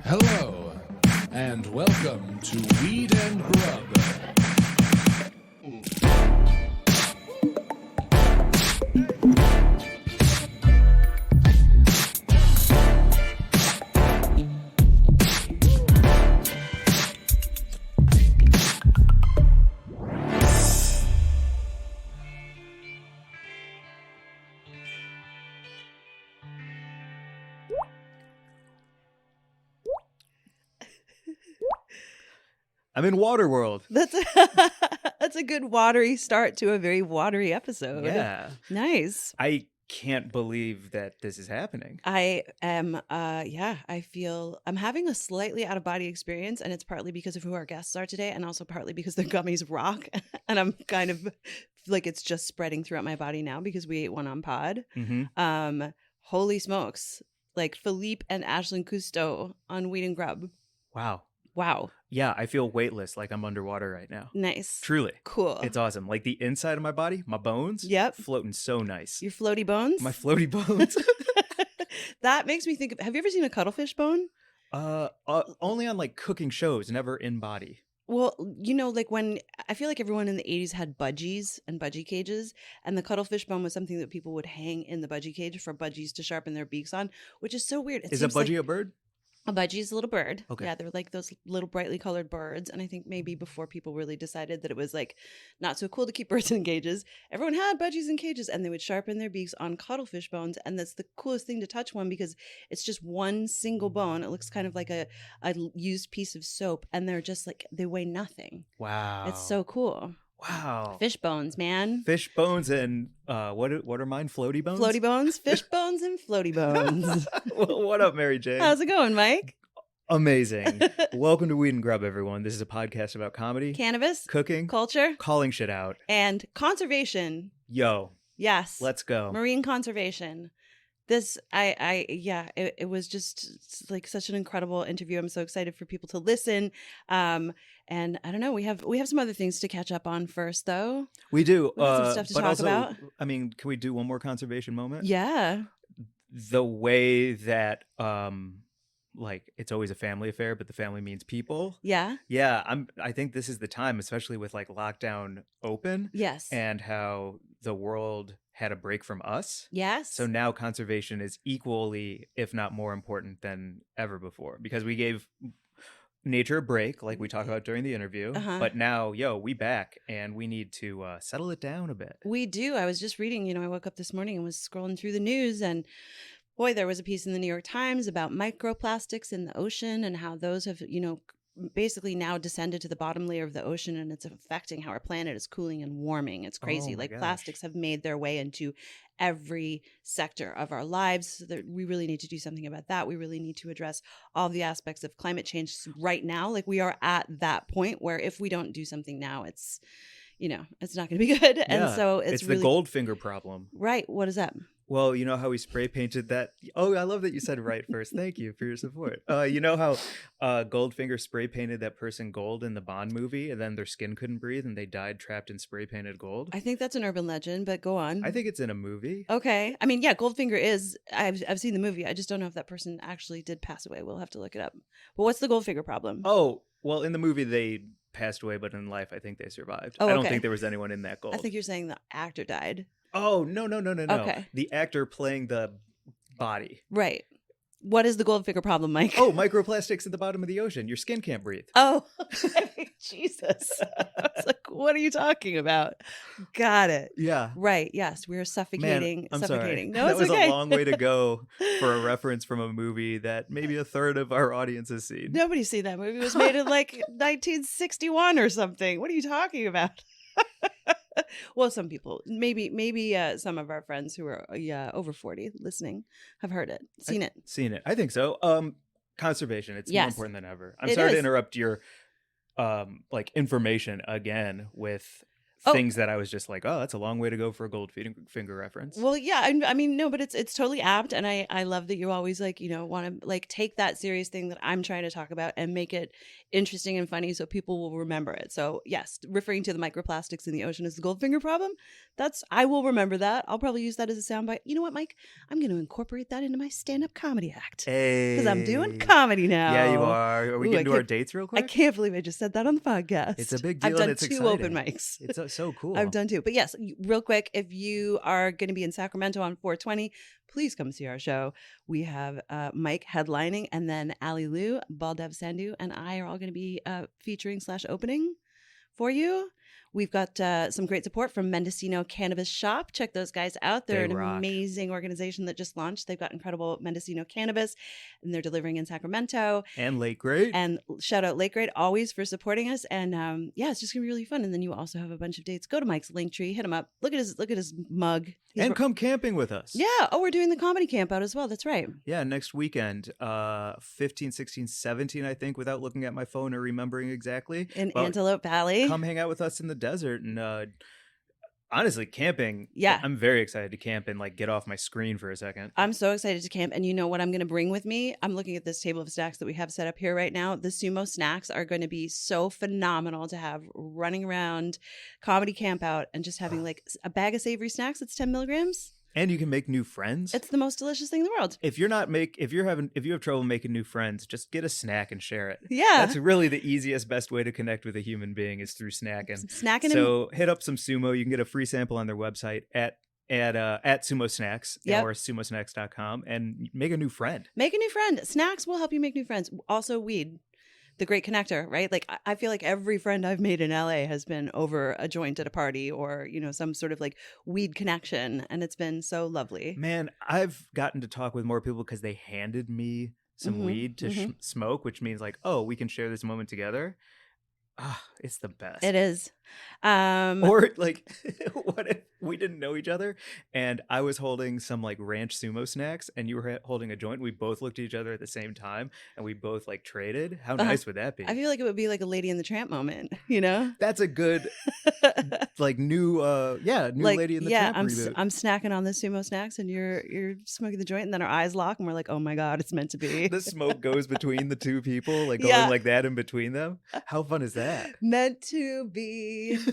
Hello, and welcome to Weed and Grub. I'm in Waterworld. That's a good watery start to a very watery episode. Yeah. Nice. I can't believe that this is happening. I am I feel I'm having a slightly out of body experience, and it's partly because of who our guests are today and also partly because the gummies rock and I'm kind of like it's just spreading throughout my body now because we ate one on pod. Mm-hmm. Holy smokes. Like Philippe and Ashlan Cousteau on Weed and Grub. Wow. Yeah, I feel weightless, like I'm underwater right now. Nice. Truly. Cool. It's awesome. Like the inside of my body, my bones, Yep. floating so nice. Your floaty bones? My floaty bones. That makes me think of, have you ever seen a cuttlefish bone? Only on like cooking shows, never in body. Well, you know, like when I feel like everyone in the 80s had budgies and budgie cages, and the cuttlefish bone was something that people would hang in the budgie cage for budgies to sharpen their beaks on, which is so weird. Is a budgie like a bird? a budgie is a little bird. Okay. Yeah, they're like those little brightly colored birds. And I think maybe before people really decided that it was like not so cool to keep birds in cages, everyone had budgies in cages and they would sharpen their beaks on cuttlefish bones. And that's the coolest thing to touch one because it's just one single bone. It looks kind of like a used piece of soap. And they're just like, they weigh nothing. Wow. It's so cool. Wow. Fish bones, man. Fish bones and what are mine? Floaty bones? Floaty bones, fish bones, and floaty bones. What up, Mary Jane? How's it going, Mike? Amazing. Welcome to Weed and Grub, everyone. This is a podcast about comedy, Cannabis, cooking, culture, calling shit out, and conservation. Yo, Yes. let's go. Marine conservation. This, it was just like such an incredible interview. I'm so excited for people to listen. And I don't know, we have some other things to catch up on first, though. We do. We got some stuff to but talk also, about. I mean, can we do one more conservation moment? Yeah. The way that, like, it's always a family affair, but the family means people. Yeah. Yeah, I think this is the time, especially with like lockdown open. Yes. And how the world had a break from us. Yes. So now conservation is equally, if not more important than ever before, because we gave nature a break, like we talk about during the interview. But now, we back and we need to settle it down a bit. We do. I was just reading, I woke up this morning and was scrolling through the news, and boy, there was a piece in the New York Times about microplastics in the ocean and how those have, basically now descended to the bottom layer of the ocean, and it's affecting how our planet is cooling and warming. It's crazy. Oh my gosh. Plastics have made their way into every sector of our lives. So that we really need to do something about that. We really need to address all the aspects of climate change right now. Like we are at that point where if we don't do something now, it's, it's not going to be good. Yeah, And so it's the really, Goldfinger problem. Right. What is that? Well, you know how we spray painted that? Oh, I love that you said right first. Thank you for your support. You know how Goldfinger spray painted that person gold in the Bond movie, and then their skin couldn't breathe, and they died trapped in spray painted gold? I think that's an urban legend, but go on. I think it's in a movie. Okay. I mean, yeah, Goldfinger is. I've seen the movie. I just don't know if that person actually did pass away. We'll have to look it up. But what's the Goldfinger problem? Oh, well, in the movie they passed away, but in life I think they survived. Oh, I don't okay. think there was anyone in that gold. I think you're saying the actor died. Oh, no. Okay. The actor playing the body. Right. What is the Goldfinger problem, Mike? Oh, microplastics at the bottom of the ocean. Your skin can't breathe. Oh, okay. Jesus. I was like, what are you talking about? Got it. Yeah. Right. Yes. We're suffocating. Man, I'm suffocating. sorry. No, that it's was okay. a long way to go for a reference from a movie that maybe a third of our audience has seen. Nobody's seen that movie. It was made in like 1961 or something. What are you talking about? Well, some people, maybe some of our friends who are over 40 listening have heard it, seen it. I think so. Conservation, it's more Yes. important than ever. I'm It sorry to is. interrupt your like information again with things that I was just like, oh, that's a long way to go for a Goldfinger reference. Well, yeah, I mean, no, but it's totally apt, and I love that you always like, you know, want to like take that serious thing that I'm trying to talk about and make it interesting and funny so people will remember it. So yes, referring to the microplastics in the ocean as the Goldfinger problem, I will remember that. I'll probably use that as a soundbite. You know what, Mike? I'm going to incorporate that into my stand-up comedy act because I'm doing comedy now. Yeah, you are. Are we getting to our dates real quick? I can't believe I just said that on the podcast. It's a big deal. I've done and it's 2 exciting. open mics. It's so cool. I've done 2. But yes, real quick, if you are going to be in Sacramento on 4/20, please come see our show. We have Mike headlining, and then Ali Lou, Baldev Sandhu, and I are all going to be featuring / opening for you. We've got some great support from Mendocino Cannabis Shop. Check those guys out. They're an amazing organization that just launched. They've got incredible Mendocino cannabis, and they're delivering in Sacramento. And Late Grade. And shout out Late Grade always for supporting us. And yeah, it's just gonna be really fun. And then you also have a bunch of dates. Go to Mike's Linktree, hit him up. Look at his mug. And come camping with us. Yeah. Oh, we're doing the comedy camp out as well. That's right. Yeah, next weekend, 15, 16, 17, I think, without looking at my phone or remembering exactly. In Antelope Valley. Come hang out with us in the desert. And honestly, camping. Yeah. I'm very excited to camp and like get off my screen for a second. I'm so excited to camp. And you know what I'm going to bring with me? I'm looking at this table of snacks that we have set up here right now. The SeaWeed Snacks are going to be so phenomenal to have running around comedy camp out and just having like a bag of savory snacks. It's 10 milligrams. And you can make new friends. It's the most delicious thing in the world. If you have trouble making new friends, just get a snack and share it. Yeah. That's really the easiest, best way to connect with a human being is through snacking. So hit up some Sumo. You can get a free sample on their website at SeaWeed Snacks or SeaWeedNatural.com and make a new friend. Make a new friend. Snacks will help you make new friends. Also weed. The great connector, right? Like I feel like every friend I've made in LA has been over a joint at a party or, you know, some sort of like weed connection. And it's been so lovely. Man, I've gotten to talk with more people because they handed me some weed to smoke, which means like, oh, we can share this moment together. It's the best. It is. Or like, what if we didn't know each other and I was holding some like ranch sumo snacks and you were holding a joint? We both looked at each other at the same time and we both like traded. How nice would that be? I feel like it would be like a Lady and the Tramp moment, you know? That's a good like new like, Lady and the Tramp reboot. I'm snacking on the SeaWeed Snacks and you're smoking the joint and then our eyes lock and we're like, oh my God, it's meant to be. The smoke goes between the two people, like going like that in between them. How fun is that? Meant to be. Do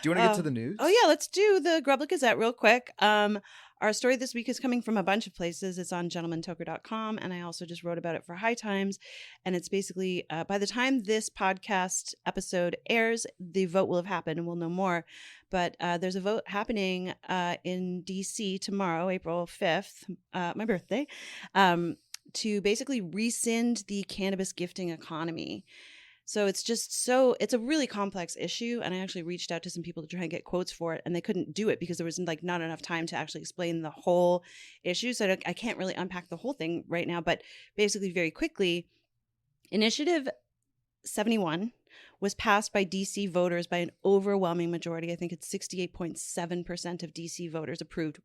you want to get to the news? Oh yeah, let's do the Grub Gazette real quick. Our story this week is coming from a bunch of places. It's on gentlemantoker.com, and I also just wrote about it for High Times. And it's basically, by the time this podcast episode airs, the vote will have happened and we'll know more. But there's a vote happening in D.C. tomorrow, April 5th, my birthday, to basically rescind the cannabis gifting economy. So it's a really complex issue. And I actually reached out to some people to try and get quotes for it, and they couldn't do it because there was like not enough time to actually explain the whole issue. So I can't really unpack the whole thing right now, but basically very quickly, Initiative 71 was passed by DC voters by an overwhelming majority. I think it's 68.7% of DC voters approved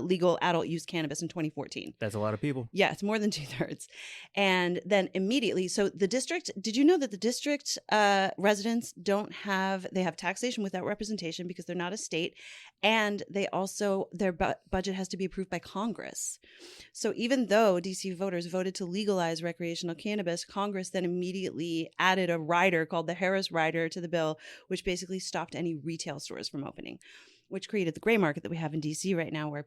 legal adult use cannabis in 2014. That's a lot of people. Yeah, it's more than 2/3. And then immediately, so the district, did you know that the district residents they have taxation without representation because they're not a state. And they also, their budget has to be approved by Congress. So even though DC voters voted to legalize recreational cannabis, Congress then immediately added a rider called the Harris Rider to the bill, which basically stopped any retail stores from opening, which created the gray market that we have in DC right now, where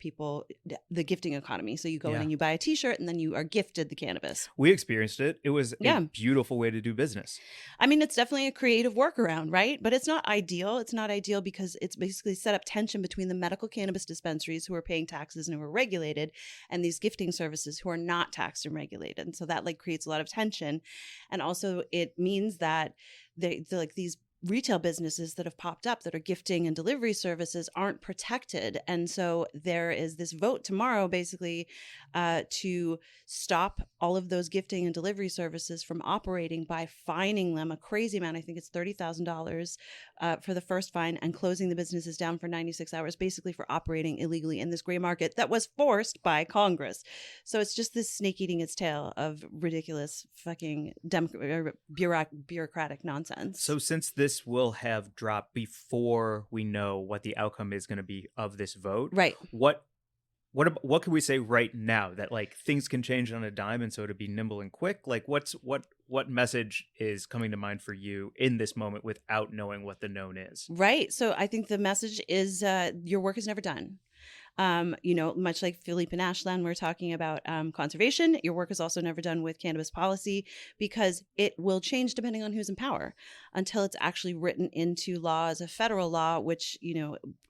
the gifting economy. So you go in and you buy a t-shirt and then you are gifted the cannabis. We experienced it. It was a beautiful way to do business. I mean, it's definitely a creative workaround, right? But it's not ideal. It's not ideal because it's basically set up tension between the medical cannabis dispensaries who are paying taxes and who are regulated and these gifting services who are not taxed and regulated. And so that like creates a lot of tension. And also it means that these retail businesses that have popped up that are gifting and delivery services aren't protected. And so there is this vote tomorrow basically to stop all of those gifting and delivery services from operating by fining them a crazy amount. I think it's $30,000 for the first fine, and closing the businesses down for 96 hours, basically for operating illegally in this gray market that was forced by Congress. So it's just this snake eating its tail of ridiculous fucking bureaucratic nonsense. So since this this will have dropped before we know what the outcome is going to be of this vote. Right. What can we say right now that like things can change on a dime, and so to be nimble and quick? Like what message is coming to mind for you in this moment without knowing what the known is? Right. So I think the message is your work is never done. Much like Philippe and Ashlan, we're talking about conservation. Your work is also never done with cannabis policy, because it will change depending on who's in power until it's actually written into law as a federal law, which,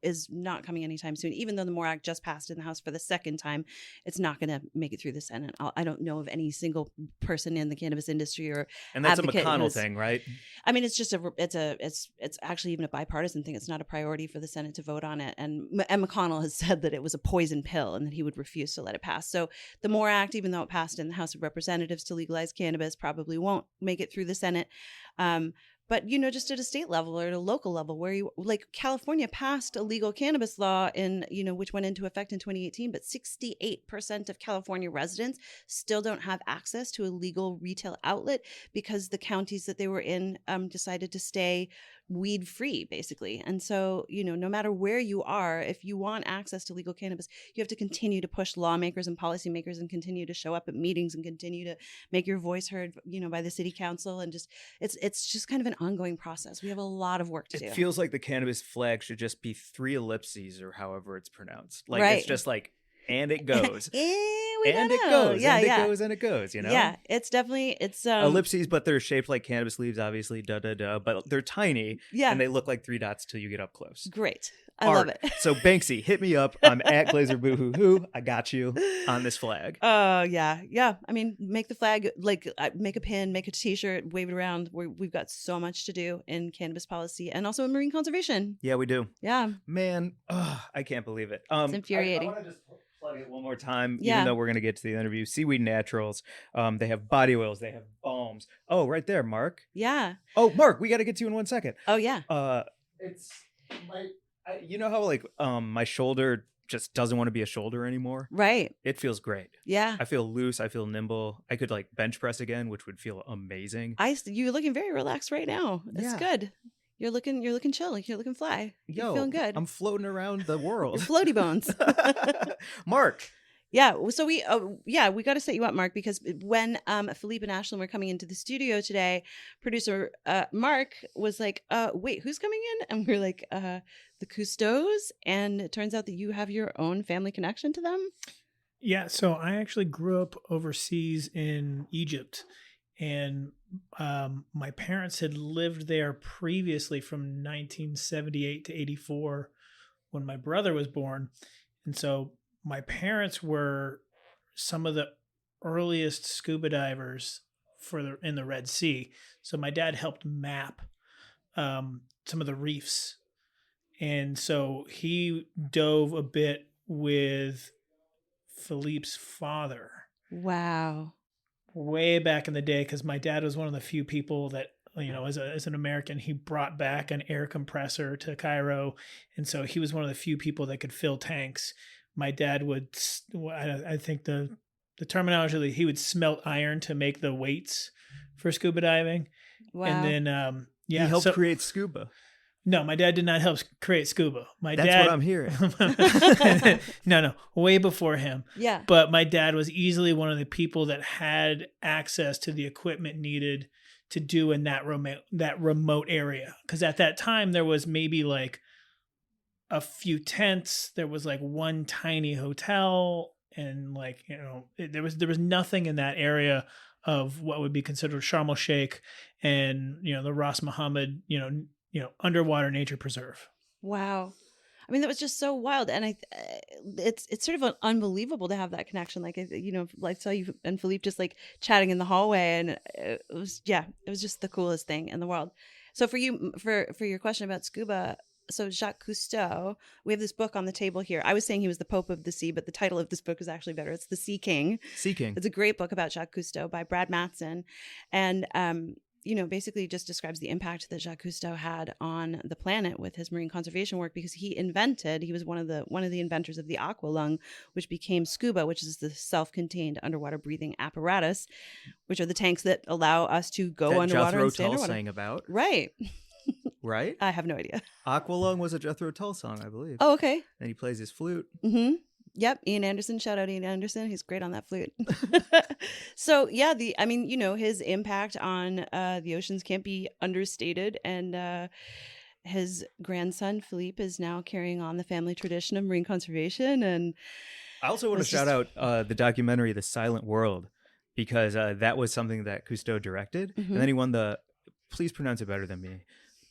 is not coming anytime soon. Even though the MORE Act just passed in the House for the second time, it's not going to make it through the Senate. I don't know of any single person in the cannabis industry or And that's a advocate McConnell thing, right? I mean, it's actually even a bipartisan thing. It's not a priority for the Senate to vote on it. And McConnell has said that it was a poison pill and that he would refuse to let it pass. So the MORE Act, even though it passed in the House of Representatives to legalize cannabis, probably won't make it through the Senate. But, just at a state level or at a local level where California passed a legal cannabis law which went into effect in 2018, but 68% of California residents still don't have access to a legal retail outlet because the counties that they were in decided to stay weed free, basically. And so, no matter where you are, if you want access to legal cannabis, you have to continue to push lawmakers and policymakers and continue to show up at meetings and continue to make your voice heard, by the city council. And it's just kind of an ongoing process. We have a lot of work to do. It feels like the cannabis flag should just be 3 ellipses or however it's pronounced. Like Right. It's just like, and it goes. and it goes. Yeah, and yeah. it goes and it goes, Yeah, it's definitely ellipses, but they're shaped like cannabis leaves, obviously, but they're tiny. Yeah. And they look like 3 dots till you get up close. Great. I love it. So Banksy, hit me up. I'm at Glazer Boohoo. I got you on this flag. Oh, yeah. I mean, make the flag, make a pin, make a t-shirt, wave it around. We've got so much to do in cannabis policy and also in marine conservation. Yeah, we do. Yeah. Man, I can't believe it. It's infuriating. I want to just plug it one more time, Yeah. even though we're going to get to the interview. SeaWeed Naturals. They have body oils. They have balms. Oh, right there, Mark. Yeah. Oh, Mark, we got to get to you in 1 second. Oh, yeah. It's you know how my shoulder just doesn't want to be a shoulder anymore? Right. It feels great. Yeah. I feel loose. I feel nimble. I could bench press again, which would feel amazing. You're looking very relaxed right now. It's Yeah. good. You're looking chill. You're looking fly. You're feeling good. I'm floating around the world. Your floaty bones. Mark. Yeah. So we got to set you up, Mark, because when Philippe and Ashlan were coming into the studio today, producer Mark was like, wait, who's coming in? And we're like, the Cousteaus. And it turns out that you have your own family connection to them. Yeah. So I actually grew up overseas in Egypt, and my parents had lived there previously from 1978 to 84 when my brother was born. And so my parents were some of the earliest scuba divers in the Red Sea. So my dad helped map some of the reefs. And so he dove a bit with Philippe's father. Wow. Way back in the day, because my dad was one of the few people that, as an American, he brought back an air compressor to Cairo. And so he was one of the few people that could fill tanks. My dad would, I think the terminology, he would smelt iron to make the weights for scuba diving. Wow. And then, He helped create scuba. No, my dad did not help create scuba. That's what I'm hearing. No, way before him. Yeah. But my dad was easily one of the people that had access to the equipment needed to do in that remote area. Because at that time, there was maybe a few tents. There was one tiny hotel, and there was nothing in that area of what would be considered Sharm el Sheikh and the Ras Muhammad underwater nature preserve. Wow. I mean, that was just so wild. And it's sort of unbelievable to have that connection. I saw you and Philippe just chatting in the hallway, and it was just the coolest thing in the world. So for you, for your question about scuba, so Jacques Cousteau, we have this book on the table here. I was saying he was the Pope of the Sea, but the title of this book is actually better. It's The Sea King. Sea King. It's a great book about Jacques Cousteau by Brad Mattson. And, basically just describes the impact that Jacques Cousteau had on the planet with his marine conservation work, because he was one of the inventors of the aqua lung, which became scuba, which is the self-contained underwater breathing apparatus, which are the tanks that allow us to go underwater Jethro and stay Tull underwater. sang about. Right. right? I have no idea. Aqualung was a Jethro Tull song, I believe. Oh, okay. And he plays his flute. Mm-hmm. Yep, Ian Anderson. Shout out Ian Anderson. He's great on that flute. So yeah, his impact on the oceans can't be understated, and his grandson Philippe is now carrying on the family tradition of marine conservation. And I also want to shout out the documentary "The Silent World" because that was something that Cousteau directed, and then he won the. Please pronounce it better than me.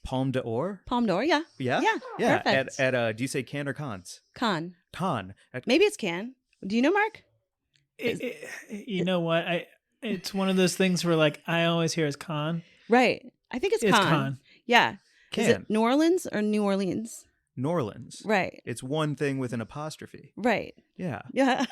Palme d'Or? Palme d'Or, yeah. Yeah? Yeah, perfect. At do you say Cannes or Cons? Cannes. Cannes. Maybe it's Cannes. Do you know, Mark? You know what? It's one of those things where, like, I always hear it's con. Right. I think it's It's Cannes. con. Yeah. Cannes. Is it New Orleans or New Orleans? New Orleans. Right. It's one thing with an apostrophe. Right. Yeah. Yeah.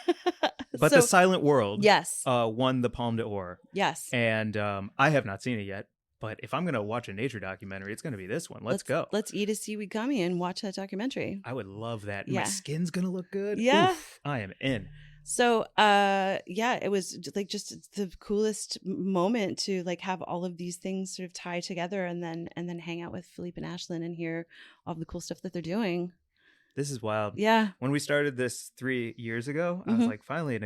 But The Silent World yes. won the Palme d'Or. Yes. And I have not seen it yet. But if I'm going to watch a nature documentary, it's going to be this one. Let's go. Let's eat a seaweed gummy and watch that documentary. I would love that. Yeah. My skin's going to look good. Yeah. Oof, I am in. So, it was like just the coolest moment to like have all of these things sort of tie together and then hang out with Philippe and Ashlan and hear all the cool stuff that they're doing. This is wild. Yeah. When we started this 3 years ago, I was like, finally an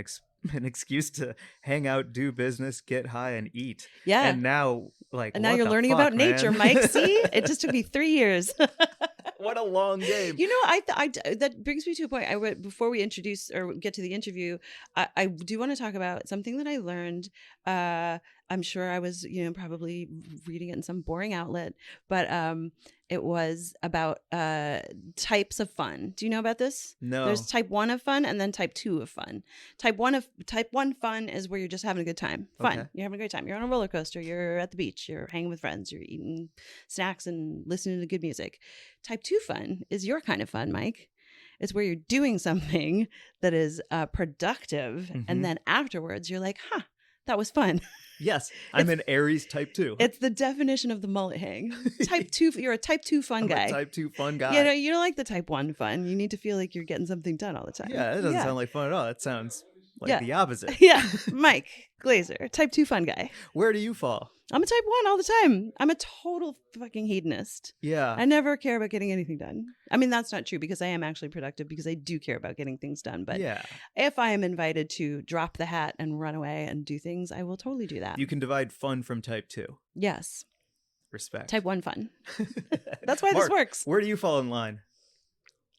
excuse to hang out, do business, get high, and eat. Yeah. And now, now you're learning about nature, Mike. See, it just took me 3 years. What a long game. You know, I that brings me to a point. Before we introduce or get to the interview, I do want to talk about something that I learned. I'm sure I was, probably reading it in some boring outlet, but it was about types of fun. Do you know about this? No. There's type 1 of fun and then type 2 of fun. Type 1 fun is where you're just having a good time. Fun. Okay. You're having a great time. You're on a roller coaster. You're at the beach. You're hanging with friends. You're eating snacks and listening to good music. Type 2 fun is your kind of fun, Mike. It's where you're doing something that is productive, and then afterwards you're like, that was fun. Yes, I'm an Aries type 2. It's the definition of the mullet hang. Type 2, you're a type 2 fun guy. I'm a type 2 fun guy. You don't like the type 1 fun. You need to feel like you're getting something done all the time. Yeah, it doesn't sound like fun at all. It sounds like the opposite. Yeah, Mike Glazer, type 2 fun guy. Where do you fall? I'm a type 1 all the time. I'm a total fucking hedonist. Yeah. I never care about getting anything done. I mean, that's not true because I am actually productive because I do care about getting things done. But if I am invited to drop the hat and run away and do things, I will totally do that. You can divide fun from type 2. Yes. Respect. Type 1 fun. That's why Mark, this works. Where do you fall in line?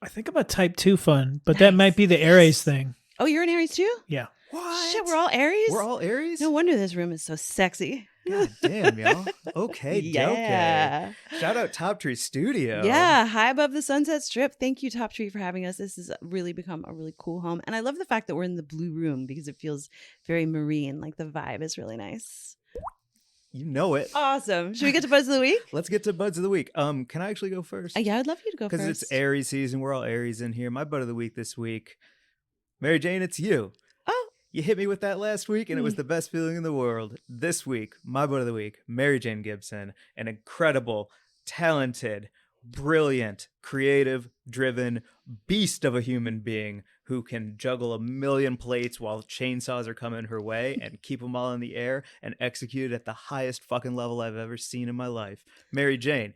I think I'm a type 2 fun, but that might be the Aries thing. Oh, you're an Aries too? Yeah. What? Shit, we're all Aries? We're all Aries? No wonder this room is so sexy. God damn, y'all. Okay, yeah. Okay. Shout out Top Tree Studio. Yeah, high above the Sunset Strip. Thank you, Top Tree, for having us. This has really become a really cool home. And I love the fact that we're in the blue room because it feels very marine. Like the vibe is really nice. You know it. Awesome. Should we get to Buds of the Week? Let's get to Buds of the Week. Can I actually go first? Yeah, I'd love you to go first. Because it's Aries season. We're all Aries in here. My Bud of the Week this week. Mary Jane, it's you. Oh. You hit me with that last week, and it was the best feeling in the world. This week, my Bud of the Week, Mary Jane Gibson, an incredible, talented, brilliant, creative, driven beast of a human being who can juggle a million plates while chainsaws are coming her way and keep them all in the air and execute it at the highest fucking level I've ever seen in my life. Mary Jane,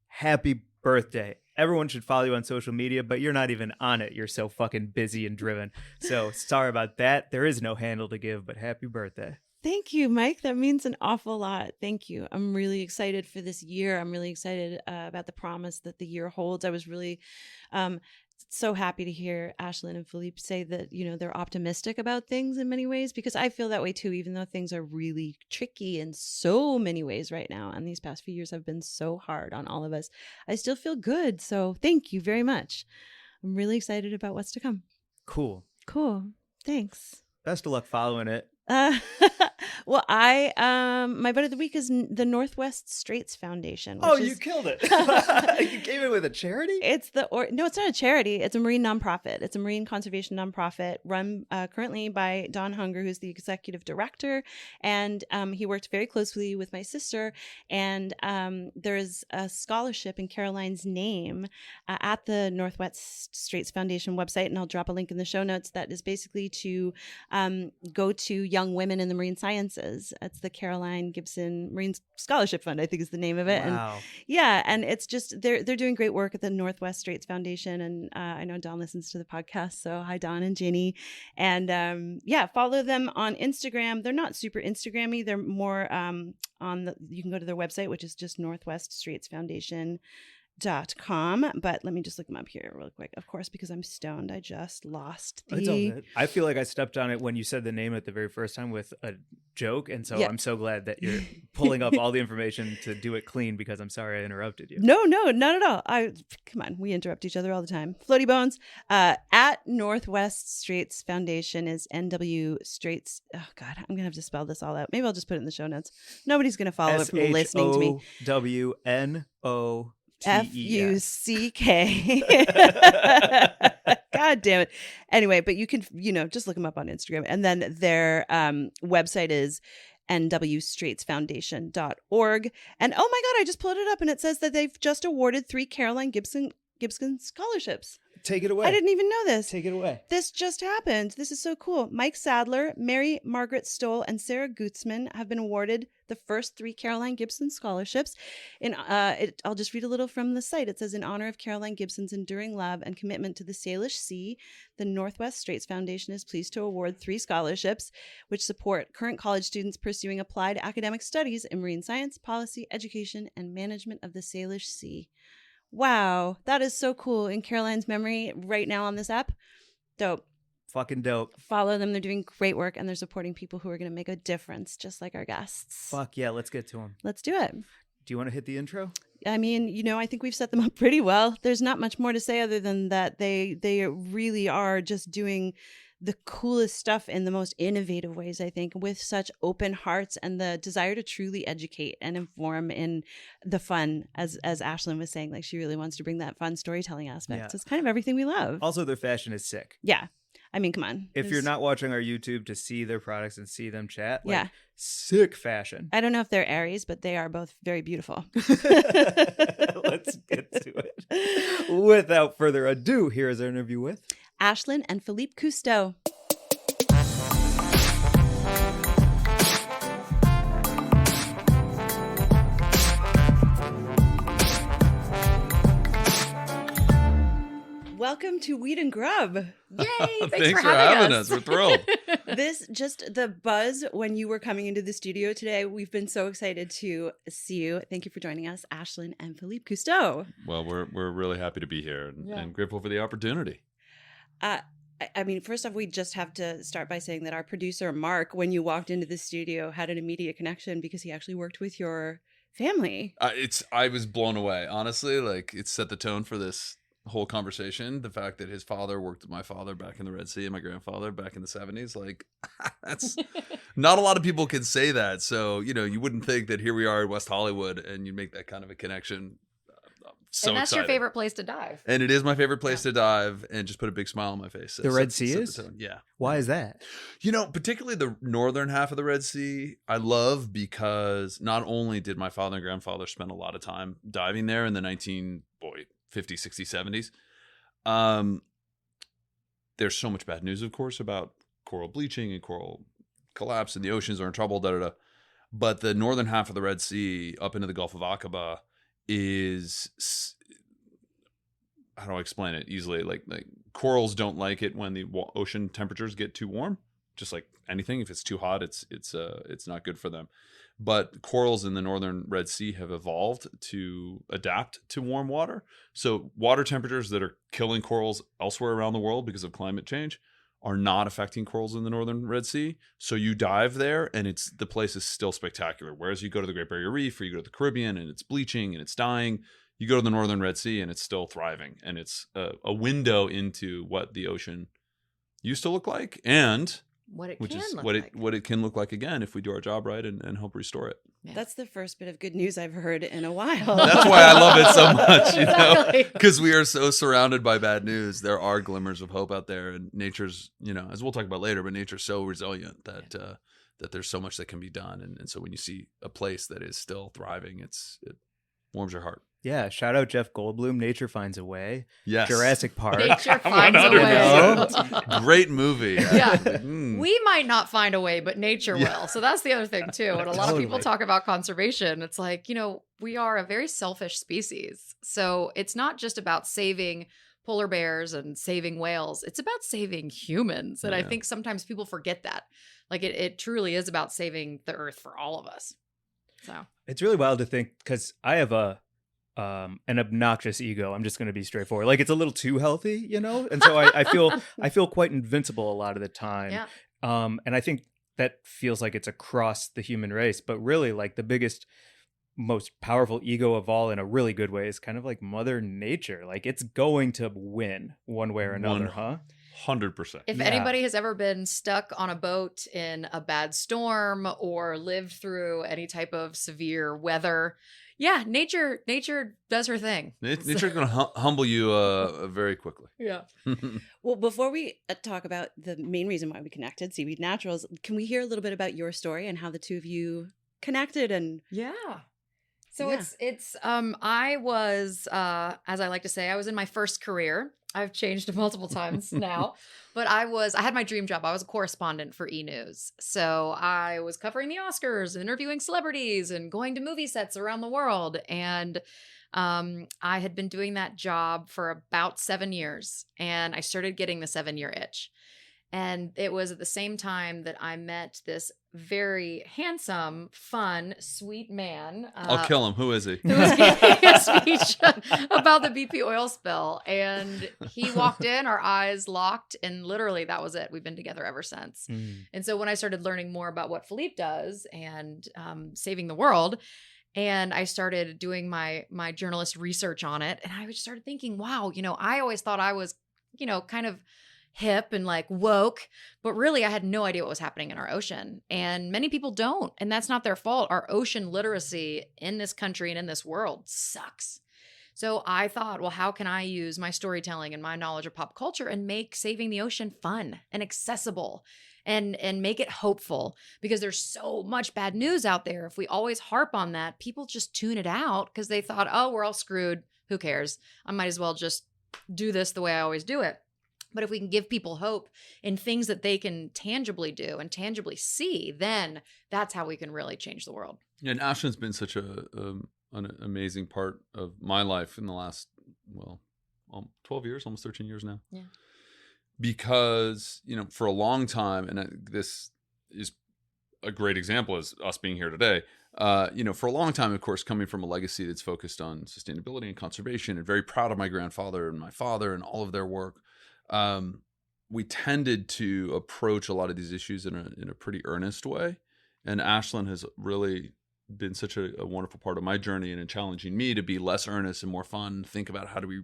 happy birthday. Everyone should follow you on social media, but you're not even on it. You're so fucking busy and driven. So sorry about that. There is no handle to give, but happy birthday. Thank you, Mike. That means an awful lot. Thank you. I'm really excited for this year. I'm really excited about the promise that the year holds. I was really so happy to hear Ashlan and Philippe say that, they're optimistic about things in many ways, because I feel that way too, even though things are really tricky in so many ways right now. And these past few years have been so hard on all of us. I still feel good. So thank you very much. I'm really excited about what's to come. Cool. Thanks. Best of luck following it. Well, my Bud of the Week is the Northwest Straits Foundation. You killed it. You gave it with a charity? No, it's not a charity. It's a marine nonprofit. It's a marine conservation nonprofit run currently by Don Hunger, who's the executive director. And he worked very closely with my sister. And there is a scholarship in Caroline's name at the Northwest Straits Foundation website. And I'll drop a link in the show notes that is basically to go to young women in the marine sciences courses. It's the Caroline Gibson Marine Scholarship Fund, I think is the name of it. Wow. And yeah, and it's just they're doing great work at the Northwest Straits Foundation, and I know Dawn listens to the podcast, so hi Dawn and Ginny, and yeah, follow them on Instagram. They're not super Instagrammy; they're more you can go to their website, which is just northweststraitsfoundation.com, but let me just look them up here real quick. Of course, because I'm stoned, I just lost It's all the. good. I feel like I stepped on it when you said the name at the very first time with a joke, and so Yeah. I'm so glad that you're pulling up all the information to do it clean, because I'm sorry I interrupted you. No, not at all. Come on, we interrupt each other all the time. Floaty Bones at Northwest Straits Foundation is NW Straits. Oh God, I'm gonna have to spell this all out. Maybe I'll just put it in the show notes. Nobody's gonna follow it from listening to me. SHOWNO. FUCK. God damn it. Anyway, but you can, just look them up on Instagram. And then their website is nwstraitsfoundation.org. And oh my God, I just pulled it up and it says that they've just awarded 3 Caroline Gibson scholarships. Take it away. I didn't even know this. Take it away. This just happened. This is so cool. Mike Sadler, Mary Margaret Stoll, and Sarah Gutzman have been awarded the first 3 Caroline Gibson scholarships. I'll just read a little from the site. It says, in honor of Caroline Gibson's enduring love and commitment to the Salish Sea, the Northwest Straits Foundation is pleased to award 3 scholarships, which support current college students pursuing applied academic studies in marine science, policy, education, and management of the Salish Sea. Wow, that is so cool. In Caroline's memory right now on this app. Dope. Fucking dope. Follow them. They're doing great work, and they're supporting people who are going to make a difference, just like our guests. Fuck yeah, let's get to them. Let's do it. Do you want to hit the intro? I mean, I think we've set them up pretty well. There's not much more to say other than that they really are just doing the coolest stuff in the most innovative ways, I think, with such open hearts and the desire to truly educate and inform in the fun, as Ashlan was saying, like she really wants to bring that fun storytelling aspect. Yeah. So it's kind of everything we love. Also, their fashion is sick. Yeah. I mean, come on. If you're not watching our YouTube to see their products and see them chat, Yeah. Sick fashion. I don't know if they're Aries, but they are both very beautiful. Let's get to it. Without further ado, here is our interview with Ashlan and Philippe Cousteau. Welcome to Weed and Grub. Yay! Thanks for having us. We're thrilled. The buzz when you were coming into the studio today. We've been so excited to see you. Thank you for joining us, Ashlan and Philippe Cousteau. Well, we're really happy to be here and grateful for the opportunity. I mean, first off, we just have to start by saying that our producer, Mark, when you walked into the studio, had an immediate connection because he actually worked with your family. I was blown away, honestly. Like, it set the tone for this whole conversation. The fact that his father worked with my father back in the Red Sea and my grandfather back in the 70s, like, that's not a lot of people can say that. So, you wouldn't think that here we are in West Hollywood and you make that kind of a connection. So and that's excited. your favorite place to dive. And it is my favorite place to dive, and just put a big smile on my face. The Red Sea is? Yeah. Why is that? Particularly the northern half of the Red Sea, I love because not only did my father and grandfather spend a lot of time diving there in the 50s, 60s, 70s. There's so much bad news, of course, about coral bleaching and coral collapse, and the oceans are in trouble, But the northern half of the Red Sea, up into the Gulf of Aqaba, is, how do I explain it easily? Like corals don't like it when the ocean temperatures get too warm. Just like anything, if it's too hot, it's not good for them. But corals in the northern Red Sea have evolved to adapt to warm water. So water temperatures that are killing corals elsewhere around the world because of climate change are not affecting corals in the northern Red Sea. So you dive there and the place is still spectacular. Whereas you go to the Great Barrier Reef or you go to the Caribbean and it's bleaching and it's dying, you go to the northern Red Sea and it's still thriving. And it's a window into what the ocean used to look like and What it which can is look what like. it can look like again if we do our job right and help restore it. Yeah. That's the first bit of good news I've heard in a while. That's why I love it so much, Exactly. because we are so surrounded by bad news. There are glimmers of hope out there, and nature's, as we'll talk about later, but nature's so resilient that that there's so much that can be done. And so when you see a place that is still thriving, Warms your heart. Yeah, shout out Jeff Goldblum. Nature Finds a Way. Yes. Jurassic Park. Nature finds a way. Great movie. Yeah. Mm. We might not find a way, but nature will. So that's the other thing too. And a lot of people Totally. talk about conservation. It's like, we are a very selfish species. So it's not just about saving polar bears and saving whales. It's about saving humans. And I Yeah. think sometimes people forget that. Like it truly is about saving the earth for all of us. So It's really wild to think because I have an obnoxious ego. I'm just going to be straightforward. Like it's a little too healthy, and so I feel quite invincible a lot of the time. yeah. And I think that feels like it's across the human race. But really, like the biggest, most powerful ego of all, in a really good way, is kind of like Mother Nature. Like it's going to win one way or another, huh? 100%. If Yeah. anybody has ever been stuck on a boat in a bad storm or lived through any type of severe weather, yeah, nature does her thing. Nature's going to humble you very quickly. Yeah. Well, before we talk about the main reason why we connected, SeaWeed Naturals, can we hear a little bit about your story and how the two of you connected? And Yeah. So Yeah. it's I was as I like to say, I was in my first career. I've changed multiple times now, but I had my dream job. I was a correspondent for E! News. So I was covering the Oscars, and interviewing celebrities, and going to movie sets around the world. And I had been doing that job for about 7 years, and I started getting the 7-year itch. And it was at the same time that I met this very handsome, fun, sweet man. I'll kill him. Who is he? Who was giving a speech about the BP oil spill. And he walked in, our eyes locked, and literally that was it. We've been together ever since. Mm. And so when I started learning more about what Philippe does and saving the world, and I started doing my journalist research on it, and I just started thinking, wow, I always thought I was, kind of hip and like woke, but really I had no idea what was happening in our ocean. And many people don't, and that's not their fault. Our ocean literacy in this country and in this world sucks. So I thought, well, how can I use my storytelling and my knowledge of pop culture and make saving the ocean fun and accessible and make it hopeful? Because there's so much bad news out there. If we always harp on that, people just tune it out because they thought, oh, we're all screwed. Who cares? I might as well just do this the way I always do it. But if we can give people hope in things that they can tangibly do and tangibly see, then that's how we can really change the world. Yeah, and Ashlan's been such an amazing part of my life in the last, 12 years, almost 13 years now. Yeah. Because, for a long time, and this is a great example as us being here today, for a long time, of course, coming from a legacy that's focused on sustainability and conservation, and very proud of my grandfather and my father and all of their work. We tended to approach a lot of these issues in a pretty earnest way. And Ashlan has really been such a wonderful part of my journey and in challenging me to be less earnest and more fun, think about how do we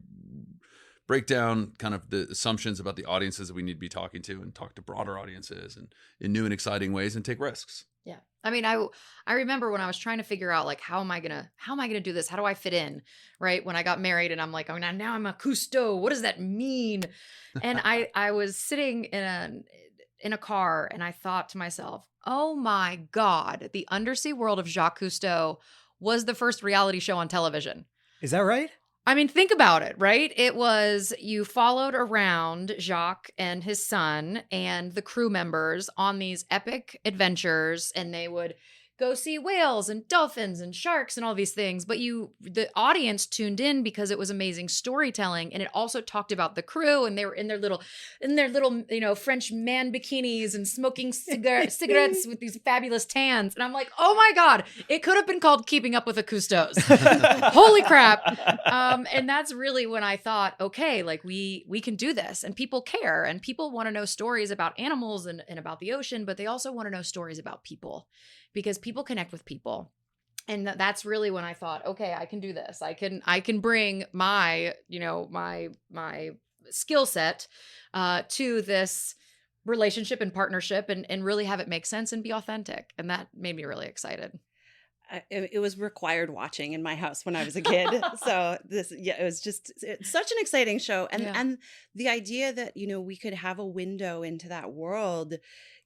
break down kind of the assumptions about the audiences that we need to be talking to and talk to broader audiences and in new and exciting ways and take risks. Yeah. I mean, I remember when I was trying to figure out like, how am I gonna do this? How do I fit in? Right. When I got married and I'm like, oh, now I'm a Cousteau. What does that mean? And I was sitting in a car and I thought to myself, oh my God, the undersea world of Jacques Cousteau was the first reality show on television. Is that right? I mean, think about it, right? It was, you followed around Jacques and his son and the crew members on these epic adventures, and they would go see whales and dolphins and sharks and all these things. But the audience tuned in because it was amazing storytelling. And it also talked about the crew, and they were in their little, French man bikinis and smoking cigarettes with these fabulous tans. And I'm like, oh my God, it could have been called Keeping Up with the Cousteaus. Holy crap. And that's really when I thought, okay, like we can do this, and people care, and people want to know stories about animals and about the ocean, but they also want to know stories about people, because people connect with people. And that's really when I thought, okay, I can do this. I can bring my skill set to this relationship and partnership and really have it make sense and be authentic. And that made me really excited. It was required watching in my house when I was a kid. So it was just such an exciting show. And the idea that, we could have a window into that world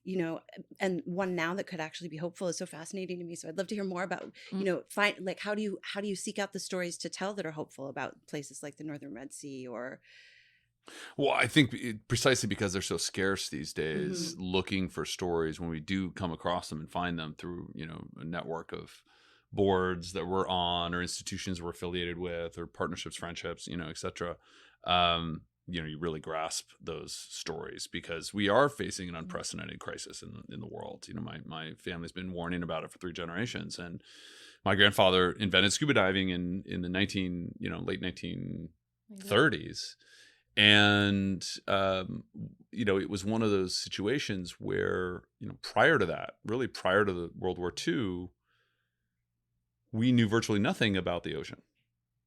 you know, and one now that could actually be hopeful is so fascinating to me. So I'd love to hear more about, you know, how do you seek out the stories to tell that are hopeful about places like the Northern Red Sea or. Well, I think precisely because they're so scarce these days, looking for stories when we do come across them and find them through, you know, a network of boards that we're on or institutions we're affiliated with or partnerships, friendships, you know, et cetera. You know, you really grasp those stories because we are facing an unprecedented crisis in the world. You know, my family's been warning about it for 3 generations, and my grandfather invented scuba diving in the late 1930s. And, you know, it was one of those situations where, you know, prior to that, really prior to the World War II, we knew virtually nothing about the ocean.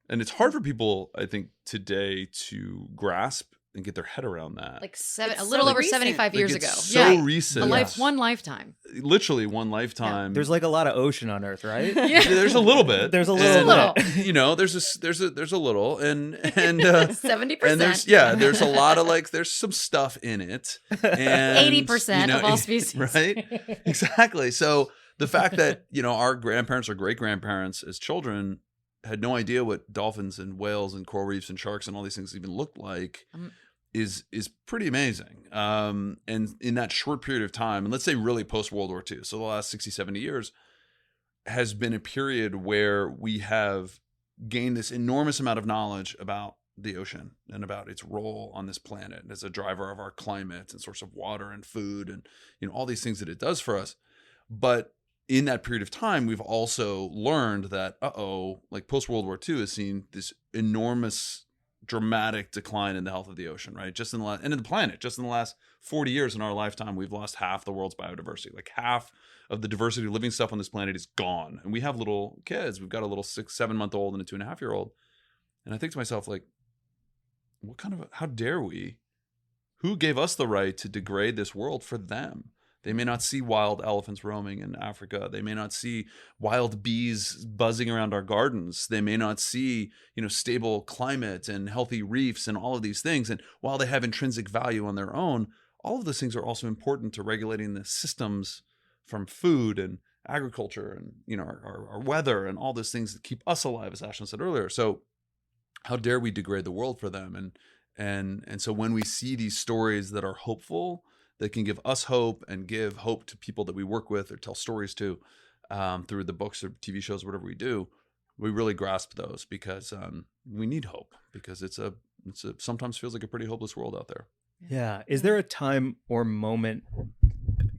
And it's hard for people, I think, today to grasp and get their head around that. Like a little over recent. 75 years ago. So recent. One lifetime. Literally one lifetime. There's like a lot of ocean on Earth, right? Yeah. There's a little bit. There's a little. You know, there's a little, and 70%. and there's a lot of there's some stuff in it. And 80% of all species. Right? Exactly. So the fact that, you know, our grandparents or great grandparents as children had no idea what dolphins and whales and coral reefs and sharks and all these things even looked like is pretty amazing. And in that short period of time, and let's say really post World War II, so the last 60, 70 years has been a period where we have gained this enormous amount of knowledge about the ocean and about its role on this planet as a driver of our climate and source of water and food and, you know, all these things that it does for us. But in that period of time, we've also learned that, like post-World War II has seen this enormous, dramatic decline in the health of the ocean, right? Just in the last, and in the planet, just in the last 40 years in our lifetime, we've lost half the world's biodiversity. Like half of the diversity of living stuff on this planet is gone. And we have little kids. We've got a little 6-7-month-old and a 2.5-year-old. And I think to myself, like, how dare we? Who gave us the right to degrade this world for them? They may not see wild elephants roaming in Africa. They may not see wild bees buzzing around our gardens. They may not see, you know, stable climate and healthy reefs and all of these things. And while they have intrinsic value on their own, all of those things are also important to regulating the systems from food and agriculture and, you know, our weather and all those things that keep us alive, as Ashlan said earlier. So how dare we degrade the world for them? And so when we see these stories that are hopeful, that can give us hope and give hope to people that we work with or tell stories to through the books or TV shows, whatever we do, we really grasp those because we need hope because it's sometimes feels like a pretty hopeless world out there. Yeah. Is there a time or moment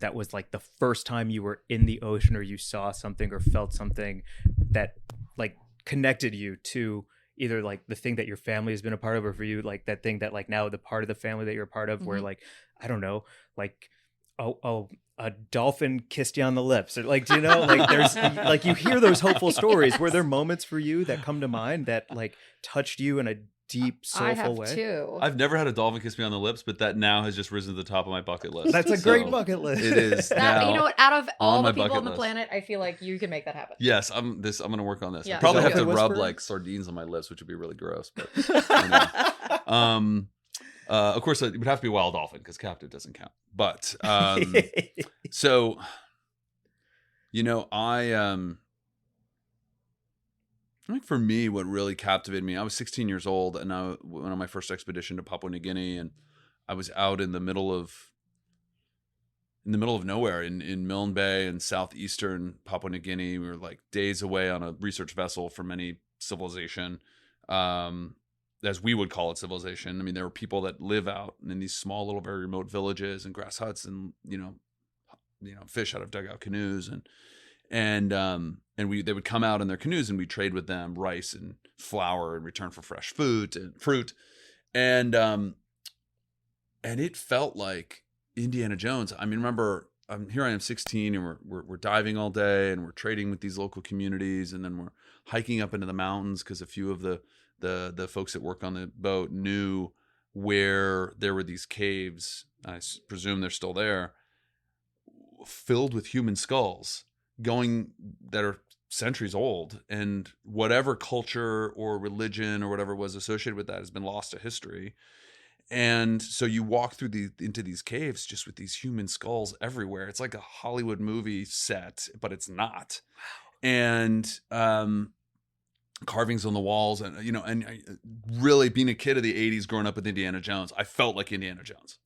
that was like the first time you were in the ocean or you saw something or felt something that like connected you to either like the thing that your family has been a part of or for you, like that thing that like now the part of the family that you're a part of where like, I don't know, like, a dolphin kissed you on the lips or like, do you know, like there's like, you hear those hopeful stories. Were there moments for you that come to mind that like touched you in a deep, soulful way? Too. I've never had a dolphin kiss me on the lips, but that now has just risen to the top of my bucket list. That's a great bucket list. It is. That, you know what? Out of all the people on the list. planet, I feel like you can make that happen. Yes, I'm going to work on this. Yeah. I probably have to Dolphin rub whisperer? like sardines on my lips, which would be really gross. But of course, it would have to be wild dolphin because captive doesn't count. But so, you know, I think for me, what really captivated me, I was 16 years old and I went on my first expedition to Papua New Guinea, and I was out in the middle of nowhere in Milne Bay in southeastern Papua New Guinea. We were like days away on a research vessel from any civilization, as we would call it civilization. I mean, there were people that live out in these small little very remote villages and grass huts and, you know, fish out of dugout canoes and they would come out in their canoes and we'd trade with them rice and flour in return for fresh fruit. And it felt like Indiana Jones. I mean, remember, here I am 16 and we're diving all day and we're trading with these local communities, and then we're hiking up into the mountains because a few of the folks that work on the boat knew where there were these caves. I presume they're still there, filled with human skulls that are centuries old, and whatever culture or religion or whatever was associated with that has been lost to history. And so you walk through into these caves just with these human skulls everywhere. It's like a Hollywood movie set, but it's not. Wow. And carvings on the walls, and really being a kid of the 80s, growing up with Indiana Jones, I felt like Indiana Jones.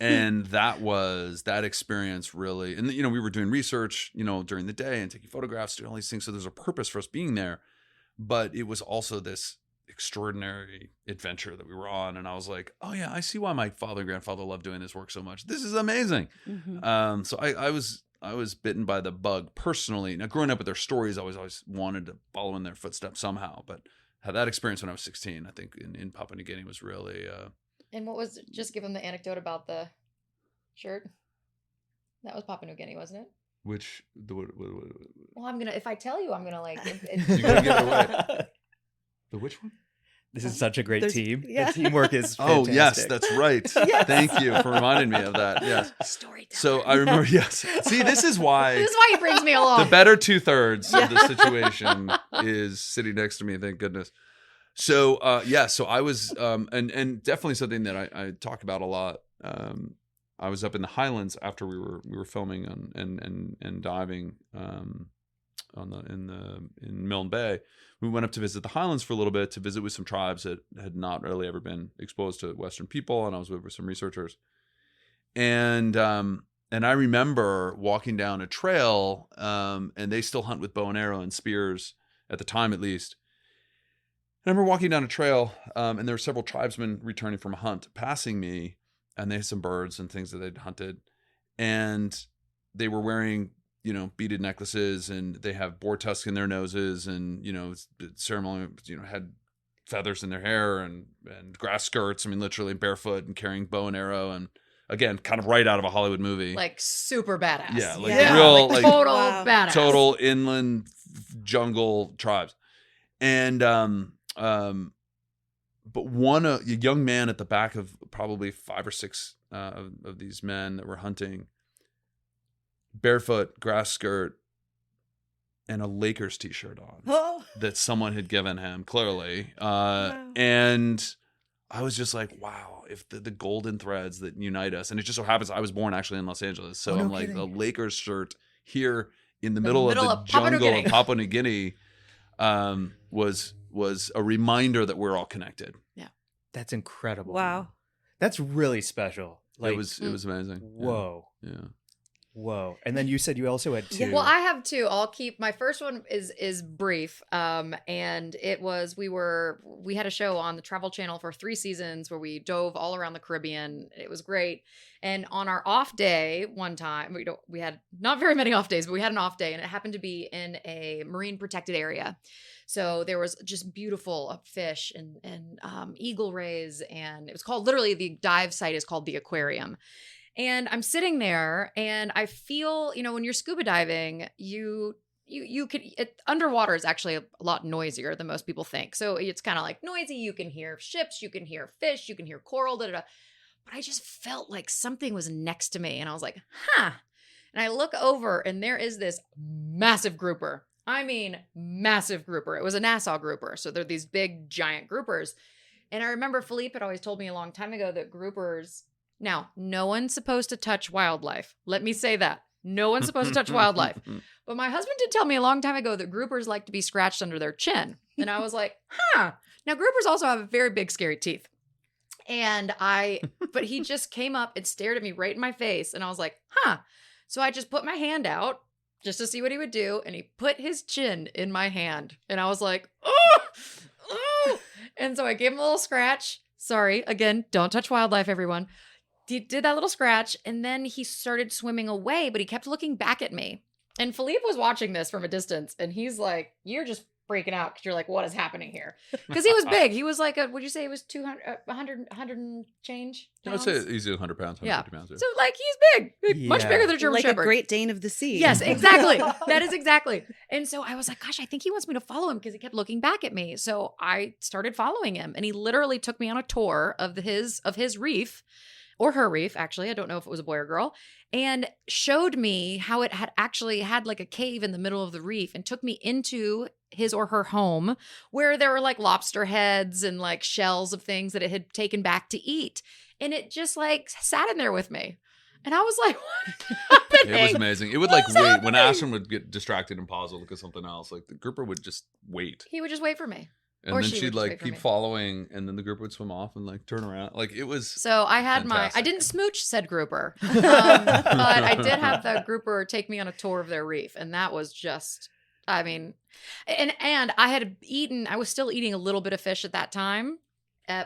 And that experience really, and we were doing research, during the day and taking photographs, doing all these things. So there's a purpose for us being there, but it was also this extraordinary adventure that we were on. And I was like, oh yeah, I see why my father and grandfather loved doing this work so much. This is amazing. Mm-hmm. So I was bitten by the bug personally. Now, growing up with their stories, I always wanted to follow in their footsteps somehow, but had that experience when I was 16, I think in Papua New Guinea was really, And what was, just give them the anecdote about the shirt. That was Papua New Guinea, wasn't it? Which what? Well, if I tell you, I'm gonna like. You're gonna give it away. The which one? This is such a great team. Yeah. The teamwork is fantastic. Oh yes, that's right. Yes. Thank you for reminding me of that. Yes. Storyteller. So I remember. Yes. See, this is why he brings me along. The better 2/3 of the situation is sitting next to me. Thank goodness. So so I was and definitely something that I talk about a lot. I was up in the Highlands after we were filming and diving in Milne Bay. We went up to visit the Highlands for a little bit, to visit with some tribes that had not really ever been exposed to Western people, and I was with some researchers. And I remember walking down a trail, and they still hunt with bow and arrow and spears at the time, at least. And I remember walking down a trail, and there were several tribesmen returning from a hunt passing me, and they had some birds and things that they'd hunted, and they were wearing, beaded necklaces, and they have boar tusks in their noses, and ceremony, had feathers in their hair and grass skirts. I mean, literally barefoot and carrying bow and arrow, and again, kind of right out of a Hollywood movie, like super badass. Yeah, like yeah. real, like total badass, total inland jungle tribes, and but a young man at the back of probably 5 or 6 of these men that were hunting, barefoot, grass skirt, and a Lakers t-shirt on that someone had given him, clearly. Wow. And I was just like, wow, if the golden threads that unite us. And it just so happens I was born actually in Los Angeles. So I'm like, the Lakers shirt here in the middle of the jungle of Papua New Guinea was a reminder that we're all connected. Yeah. That's incredible. Wow. That's really special. Like, it was amazing. Whoa. Yeah. Whoa. And then you said you also had 2. Well, I have 2. I'll keep my first one is brief. And it was, we had a show on the Travel Channel for 3 seasons where we dove all around the Caribbean. It was great. And on our off day one time, we had not very many off days, but we had an off day, and it happened to be in a marine protected area. So there was just beautiful fish and eagle rays, and it was called, literally the dive site is called the aquarium. And I'm sitting there and I feel, when you're scuba diving, you could, underwater is actually a lot noisier than most people think. So it's kind of like noisy. You can hear ships, you can hear fish, you can hear coral, da da da. But I just felt like something was next to me, and I was like, huh. And I look over, and there is this massive grouper. I mean, massive grouper. It was a Nassau grouper. So they're these big, giant groupers. And I remember Philippe had always told me a long time ago that groupers, now, no one's supposed to touch wildlife. Let me say that. No one's supposed to touch wildlife. But my husband did tell me a long time ago that groupers like to be scratched under their chin. And I was like, huh. Now, groupers also have very big, scary teeth. But he just came up and stared at me right in my face. And I was like, huh. So I just put my hand out just to see what he would do. And he put his chin in my hand. And I was like, oh. And so I gave him a little scratch. Sorry. Again, don't touch wildlife, everyone. He did that little scratch. And then he started swimming away, but he kept looking back at me. And Philippe was watching this from a distance. And he's like, you're just freaking out because you're like, what is happening here? Because he was big. He was like, would you say it was 100 and change pounds? I would say easy 100 pounds, 150 pounds. Yeah. So like he's big, much bigger than a German Shepherd. Like a Great Dane of the sea. Yes, exactly. That is exactly. And so I was like, gosh, I think he wants me to follow him because he kept looking back at me. So I started following him, and he literally took me on a tour of his reef, or her reef, actually. I don't know if it was a boy or girl, and showed me how it had actually had like a cave in the middle of the reef, and took me into his or her home where there were like lobster heads and like shells of things that it had taken back to eat. And it just like sat in there with me. And I was like, what's happening? It was amazing. It would like wait when Ashlan would get distracted and pause or look at something else. Like the grouper would just wait. He would just wait for me. And then she'd like keep following, and then the grouper would swim off and like turn around. Like it was. So I had I didn't smooch said grouper, but I did have the grouper take me on a tour of their reef, and that was just, I mean, and I was still eating a little bit of fish at that time.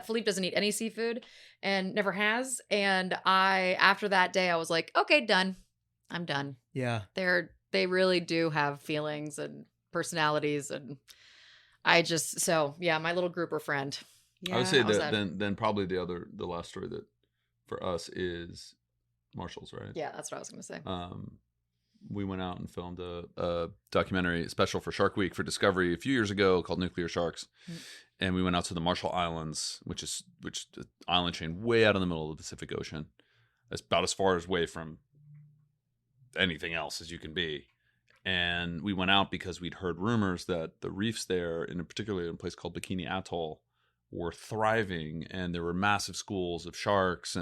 Philippe doesn't eat any seafood and never has. And after that day, I was like, okay, done. I'm done. Yeah. They really do have feelings and personalities, and my little grouper friend. Yeah. I would say that then probably the last story that for us is Marshall's, right? Yeah, that's what I was going to say. We went out and filmed a documentary special for Shark Week for Discovery a few years ago called Nuclear Sharks. And we went out to the Marshall Islands, which is the island chain way out in the middle of the Pacific Ocean. That's about as far away from anything else as you can be. And we went out because we'd heard rumors that the reefs there, particularly in a place called Bikini Atoll, were thriving, and there were massive schools of sharks,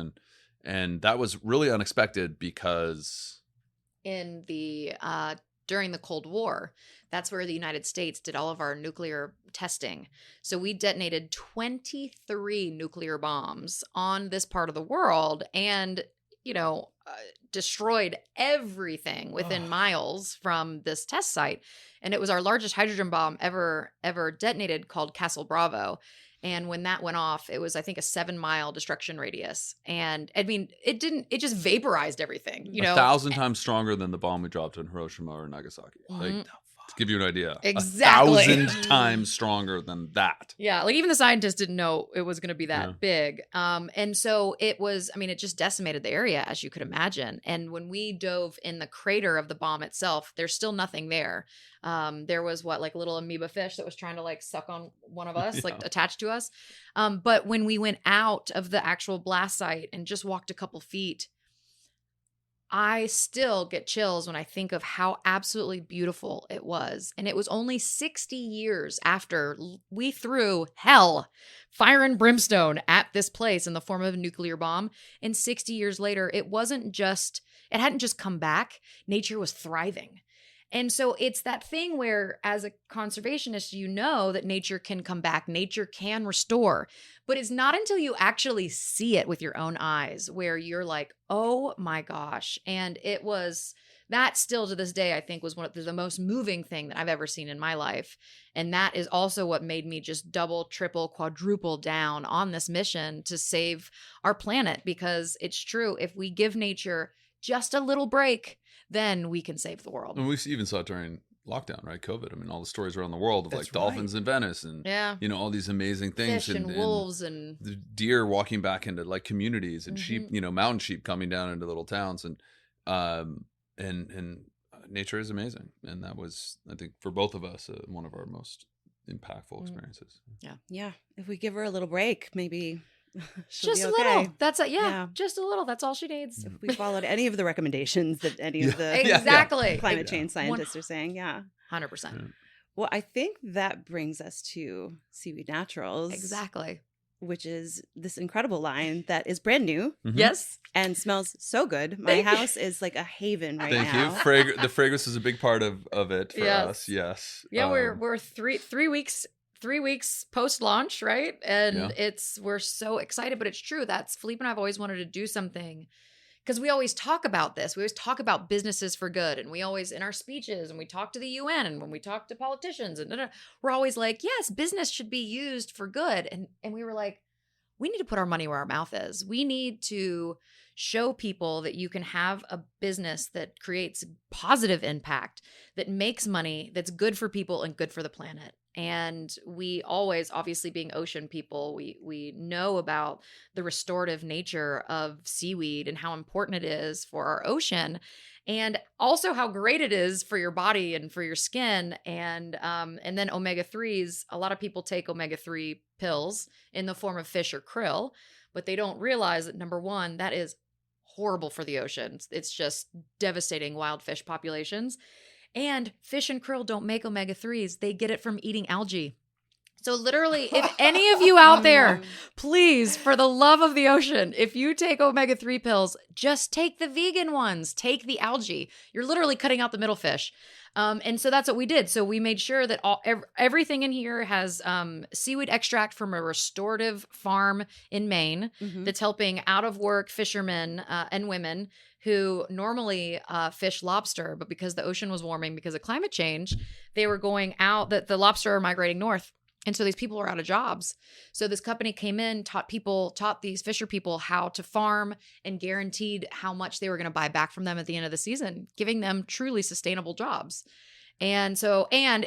and that was really unexpected because during the Cold War, that's where the United States did all of our nuclear testing. So we detonated 23 nuclear bombs on this part of the world, and destroyed everything within miles from this test site. And it was our largest hydrogen bomb ever detonated, called Castle Bravo. And when that went off, it was, I think, a 7-mile destruction radius. And I mean, it just vaporized everything, 1,000 times stronger than the bomb we dropped in Hiroshima or Nagasaki. Like, to give you an idea. Exactly. 1,000 times stronger than that. Yeah. Like even the scientists didn't know it was going to be that big. And so it was, I mean, it just decimated the area, as you could imagine. And when we dove in the crater of the bomb itself, there's still nothing there. There was like a little amoeba fish that was trying to like suck on one of us, like attached to us. But when we went out of the actual blast site and just walked a couple feet, I still get chills when I think of how absolutely beautiful it was. And it was only 60 years after we threw hell, fire and brimstone at this place in the form of a nuclear bomb. And 60 years later, it hadn't just come back. Nature was thriving. And so it's that thing where, as a conservationist, that nature can come back, nature can restore, but it's not until you actually see it with your own eyes where you're like, oh my gosh. And it was that, still to this day, I think, was one of the most moving thing that I've ever seen in my life. And that is also what made me just double, triple, quadruple down on this mission to save our planet, because it's true. If we give nature just a little break, then we can save the world. And we even saw it during lockdown, right? COVID. I mean, all the stories around the world of like dolphins in Venice and, all these amazing things. Fish and wolves and the deer walking back into like communities and sheep, mountain sheep coming down into little towns. And nature is amazing. And that was, I think, for both of us, one of our most impactful experiences. Yeah. If we give her a little break, maybe just a little. That's it. Yeah, just a little. That's all she needs. If we followed any of the recommendations that any of the climate change scientists are saying, 100%. Well, I think that brings us to SeaWeed Naturals. Exactly. Which is this incredible line that is brand new. Yes. And smells so good. My house is like a haven right now. Thank you. The fragrance is a big part of it for us. Yes. Yeah, we're three weeks post-launch, right? And we're so excited, but it's true. That's Philippe and I've always wanted to do something, because we always talk about this. We always talk about businesses for good, and we always, in our speeches, and we talk to the UN, and when we talk to politicians, and we're always like, yes, business should be used for good. And we were like, we need to put our money where our mouth is. We need to show people that you can have a business that creates positive impact, that makes money, that's good for people and good for the planet. And we always, obviously being ocean people, we know about the restorative nature of seaweed and how important it is for our ocean, and also how great it is for your body and for your skin. And then omega-3s, a lot of people take omega-3 pills in the form of fish or krill, but they don't realize that, number one, that is horrible for the oceans. It's just devastating wild fish populations. And fish and krill don't make omega-3s. They get it from eating algae. So literally, if any of you out there, please, for the love of the ocean, if you take omega-3 pills, just take the vegan ones. Take the algae. You're literally cutting out the middle fish. And so that's what we did. So we made sure that everything in here has seaweed extract from a restorative farm in Maine that's helping out-of-work fishermen and women who normally fish lobster, but because the ocean was warming because of climate change, they were going out, the lobster are migrating north. And so these people are out of jobs. So this company came in, taught these fisher people how to farm and guaranteed how much they were going to buy back from them at the end of the season, giving them truly sustainable jobs. And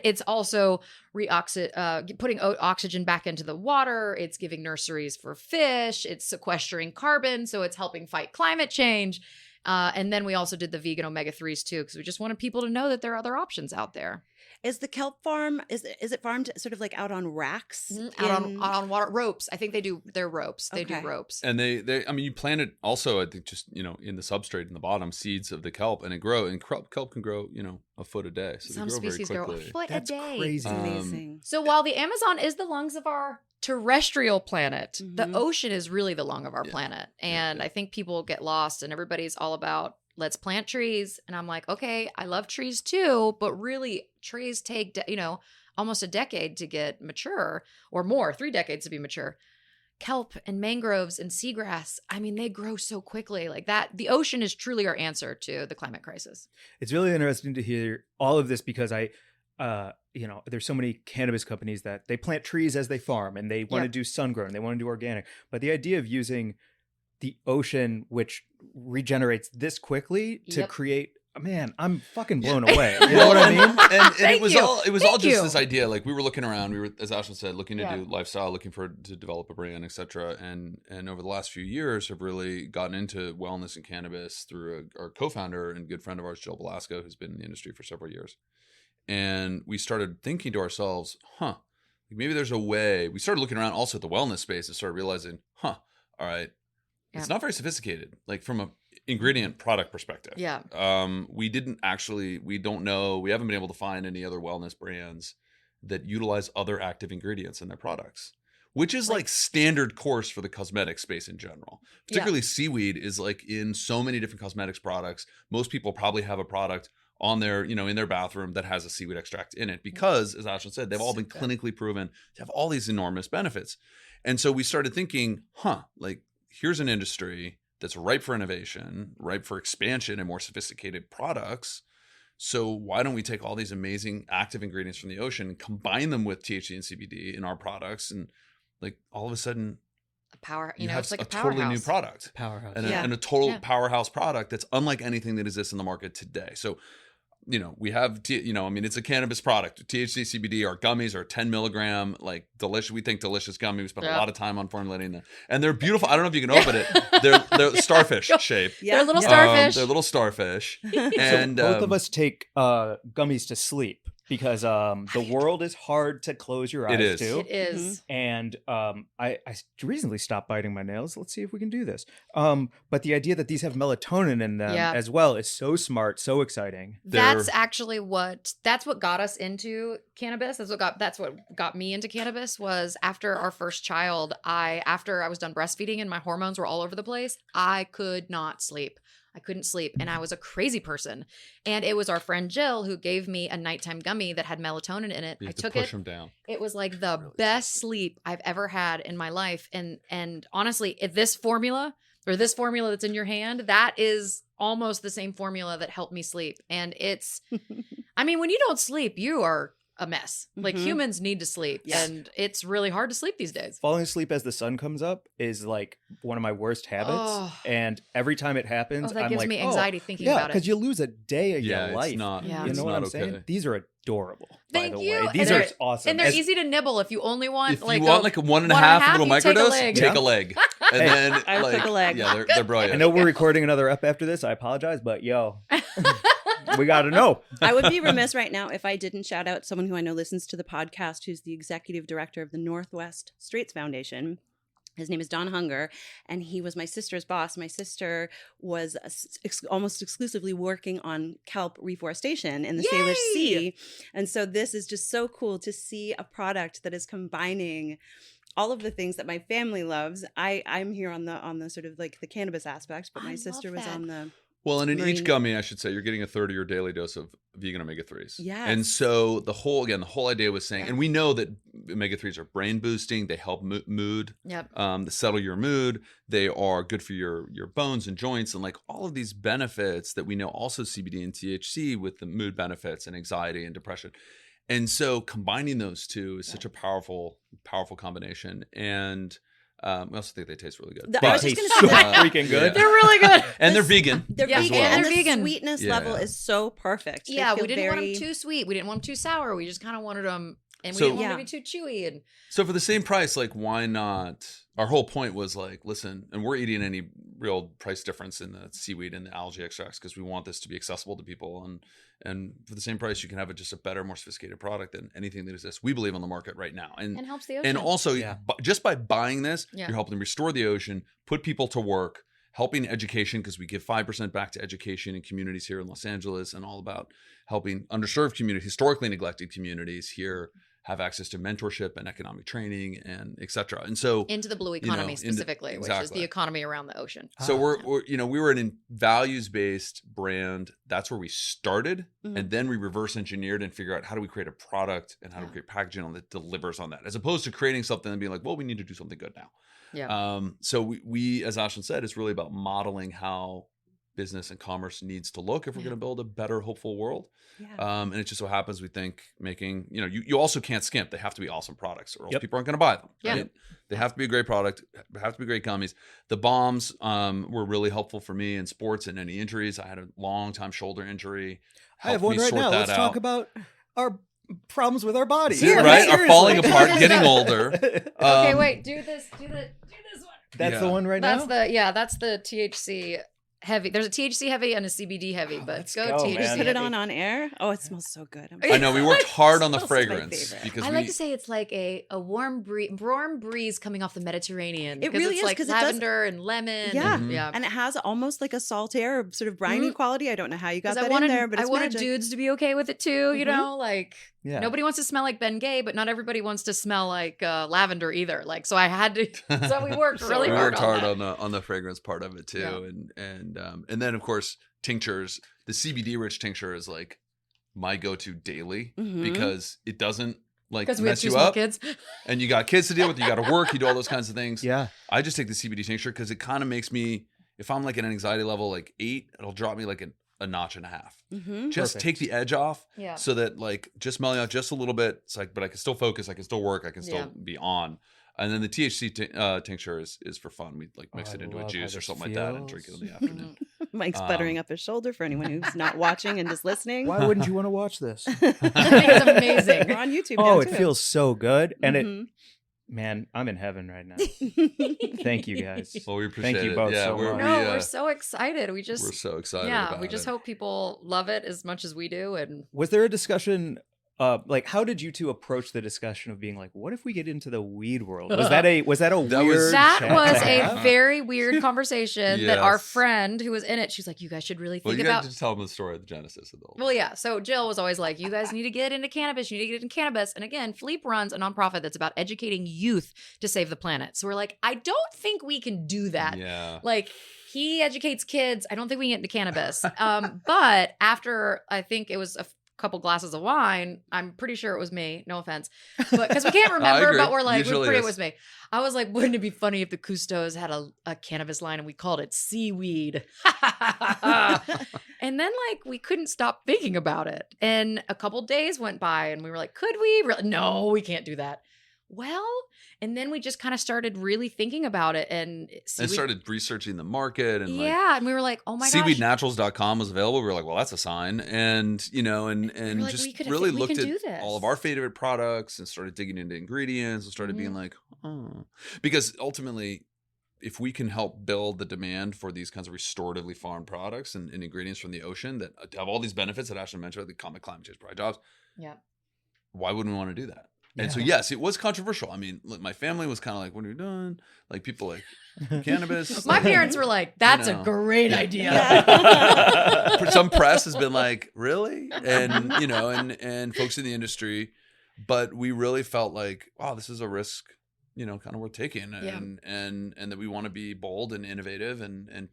it's also putting oxygen back into the water. It's giving nurseries for fish. It's sequestering carbon. So it's helping fight climate change. And then we also did the vegan omega-3s too, because we just wanted people to know that there are other options out there. Is the kelp farm, is it farmed sort of like out on racks? Out on water ropes. I think they do their ropes. They do Okay. ropes. And they I mean, you plant it also, I think, just, in the substrate in the bottom, seeds of the kelp, and kelp can grow, a foot a day. So Some they grow very species grow a quickly. foot That's a day. crazy. Amazing. So while the Amazon is the lungs of our terrestrial planet, the ocean is really the lung of our planet. And I think people get lost and everybody's all about, let's plant trees. And I'm like, okay, I love trees too, but really trees take, almost a decade to get mature or more, 3 decades to be mature. Kelp and mangroves and seagrass, I mean, they grow so quickly like that. The ocean is truly our answer to the climate crisis. It's really interesting to hear all of this because there's so many cannabis companies that they plant trees as they farm and they want to do sun grown, they want to do organic. But the idea of using the ocean, which regenerates this quickly to create, man, I'm fucking blown away. You know what I mean? And it was all just this idea. Like, we were looking around, we were, as Ashlan said, looking to do lifestyle, looking to develop a brand, etc. And over the last few years have really gotten into wellness and cannabis through our co-founder and good friend of ours, Jill Velasco, who's been in the industry for several years. And we started thinking to ourselves, maybe there's a way. We started looking around also at the wellness space and started realizing, all right, it's not very sophisticated, like from a ingredient product perspective. Yeah. We don't know, we haven't been able to find any other wellness brands that utilize other active ingredients in their products, which is like standard course for the cosmetic space in general. Particularly seaweed is like in so many different cosmetics products. Most people probably have a product on their, in their bathroom that has a seaweed extract in it because, as Ashlan said, they've all been clinically proven to have all these enormous benefits. And so we started thinking, here's an industry that's ripe for innovation, ripe for expansion and more sophisticated products. So why don't we take all these amazing active ingredients from the ocean and combine them with THC and CBD in our products, and like all of a sudden it's like a totally new product, Powerhouse. and a total powerhouse product that's unlike anything that exists in the market today. So we have, it's a cannabis product. THC, CBD, our gummies are 10 milligram, like delicious. We think delicious gummy. We spent a lot of time on formulating them, and they're beautiful. I don't know if you can open it. They're starfish shape. Yeah. They're little starfish. They're little starfish. And both of us take gummies to sleep because the world is hard to close your eyes to. It is. And I recently stopped biting my nails. Let's see if we can do this. But the idea that these have melatonin in them as well is so smart, so exciting. That's actually what got us into cannabis. That's what got me into cannabis was after our first child. After I was done breastfeeding and my hormones were all over the place, I could not sleep. I couldn't sleep and I was a crazy person. And it was our friend Jill who gave me a nighttime gummy that had melatonin in it. I took it. Them down. It was like the best sleep I've ever had in my life. And honestly, if this formula that's in your hand, that is almost the same formula that helped me sleep. And it's, when you don't sleep, you are a mess. Like humans need to sleep and it's really hard to sleep these days. Falling asleep as the sun comes up is like one of my worst habits. And every time it happens, that I'm gives like, me anxiety thinking about it. Because you lose a day of your life. It's not, you know what I'm saying? These are adorable, Thank by the you. way. These are awesome. And they're easy to nibble if you only want if you want like a 1.5 little microdose, take a leg. And then I'll take a leg. Yeah, they're brilliant. I know we're recording another ep after this. I apologize, but we got to know. I would be remiss right now if I didn't shout out someone who I know listens to the podcast, who's the executive director of the Northwest Straits Foundation. His name is Don Hunger, and he was my sister's boss. My sister was almost exclusively working on kelp reforestation in the Salish Sea. And so this is just so cool to see a product that is combining all of the things that my family loves. I'm here on the sort of like the cannabis aspect, but my sister was on the... Well, and in marine. each gummy, I should say, you're getting a third of your daily dose of vegan omega-3s. Yes. And so the whole idea was saying, and we know that omega-3s are brain boosting. They help mood, they settle your mood. They are good for your bones and joints and like all of these benefits that we know, also CBD and THC with the mood benefits and anxiety and depression. And so combining those two is such a powerful combination. And we also think they taste really good. I was just taste gonna say so freaking good. They're really good. And they're vegan. They're Yeah, vegan, well. and They're the vegan. sweetness level is so perfect. They Yeah, feel we didn't want them very- too sweet. We didn't want them too sour. We just kind of wanted them, and we So- didn't want them to be too chewy. And So for the same price, like why not? Our whole point was like, listen, and we're eating any real price difference in the seaweed and the algae extracts because we want this to be accessible to people. And for the same price, you can have just a better, more sophisticated product than anything that exists, we believe, on the market right now. And helps the ocean. And also, just by buying this, Yeah. you're helping restore the ocean, put people to work, helping education, because we give 5% back to education in communities here in Los Angeles, and all about helping underserved communities, historically neglected communities here, have access to mentorship and economic training and et cetera. And so into the blue economy specifically, which is the economy around the ocean. So we're we were an values-based brand. That's where we started. And then we reverse engineered and figure out how do we create a product and how do we create packaging that delivers on that, as opposed to creating something and being like, well, we need to do something good now. Yeah. So we, as Ashlan said, it's really about modeling how business and commerce needs to look if we're going to build a better, hopeful world. And it just so happens we think making, you also can't skimp. They have to be awesome products or else people aren't going to buy them. Right? They have to be a great product, have to be great gummies. The bombs were really helpful for me in sports and any injuries. I had a long time shoulder injury. I have one right now. Let's talk about our problems with our bodies. See, right? Are falling apart, getting older. Okay, wait, do this one. That's the one right now? That's the THC heavy. There's a THC heavy and a CBD heavy, but go THC. Did you put heavy. it on air? Oh, it smells so good. I know we worked hard on the Smells like my fragrance favorite. because I like to say it's like a warm breeze coming off the Mediterranean. It because really it's is, like 'cause it does- lavender and lemon. Yeah. and, And it has almost like a saltaire sort of briny quality. I don't know how you got 'Cause that in there, but it's I wanted magic. dudes to be okay with it too. You know, like Yeah. nobody wants to smell like Ben Gay, but not everybody wants to smell like lavender either. Like, so I had to. So we worked really we hard. worked hard on that. on the fragrance part of it too, and then of course tinctures. The CBD rich tincture is like my go-to daily because it doesn't like Because we have mess two you small up, kids. and you got kids to deal with. You got to work. You do all those kinds of things. Yeah. I just take the CBD tincture because it kind of makes me, if I'm like at an anxiety level like 8, it'll drop me like a notch and a half. Just Perfect. take the edge off, Yeah. so that like just smelling out just a little bit. It's like, but I can still focus. I can still work. I can still be on. And then the THC tincture is for fun. We like mix I it into a love how juice or this something like that and drink it in the feels. afternoon. Mike's buttering up his shoulder for anyone who's not watching and just listening. Why wouldn't you want to watch this? I think it's amazing. We're on YouTube Oh, now, it too. feels so good. And Mhm. Man, I'm in heaven right now. Thank you guys. Well, we appreciate Thank you it. both Yeah, so we're, much. No, we're so excited. We just we're so excited. yeah, about we just it. hope people love it as much as we do. And Was there a discussion? Like, how did you two approach the discussion of being like, what if we get into the weed world? Was that a That was- weird? that chat was to a have? very weird conversation that our Yes. friend who was in it, she's like, you guys should really Well, think you about. got to tell them the story of the genesis of the whole. Well, yeah. So Jill was always like, you guys need to get into cannabis. You need to get into cannabis. And again, Philippe runs a nonprofit that's about educating youth to save the planet. So we're like, I don't think we can do that. Yeah. Like, he educates kids. I don't think we can get into cannabis. But after, I think it was a couple glasses of wine, I'm pretty sure it was me. No offense. But because we can't remember, agree. but we're like, Usually we're pretty is. it was me. I was like, wouldn't it be funny if the Cousteaus had a cannabis line and we called it SeaWeed? And then like we couldn't stop thinking about it. And a couple days went by and we were like, could we? No, we can't do that. Well, and then we just kind of started really thinking about it and started researching the market and yeah, and we were like, oh my gosh. SeaWeedNaturals.com was available. We were like, well, that's a sign. And, and like, just we could- really we looked can at do this. all of our favorite products and started digging into ingredients and started being like, oh, because ultimately, if we can help build the demand for these kinds of restoratively farmed products and ingredients from the ocean that have all these benefits that Ashlan mentioned, like the climate change, product jobs, Yeah. why wouldn't we want to do that? And so, yes, it was controversial. I mean, look, my family was kind of like, what are you doing? Like people like cannabis. My like, parents were like, that's you know. a great idea. Some press has been like, really? And, you know, and folks in the industry, but we really felt like, wow, this is a risk, you know, kind of worth taking, and that we want to be bold and innovative and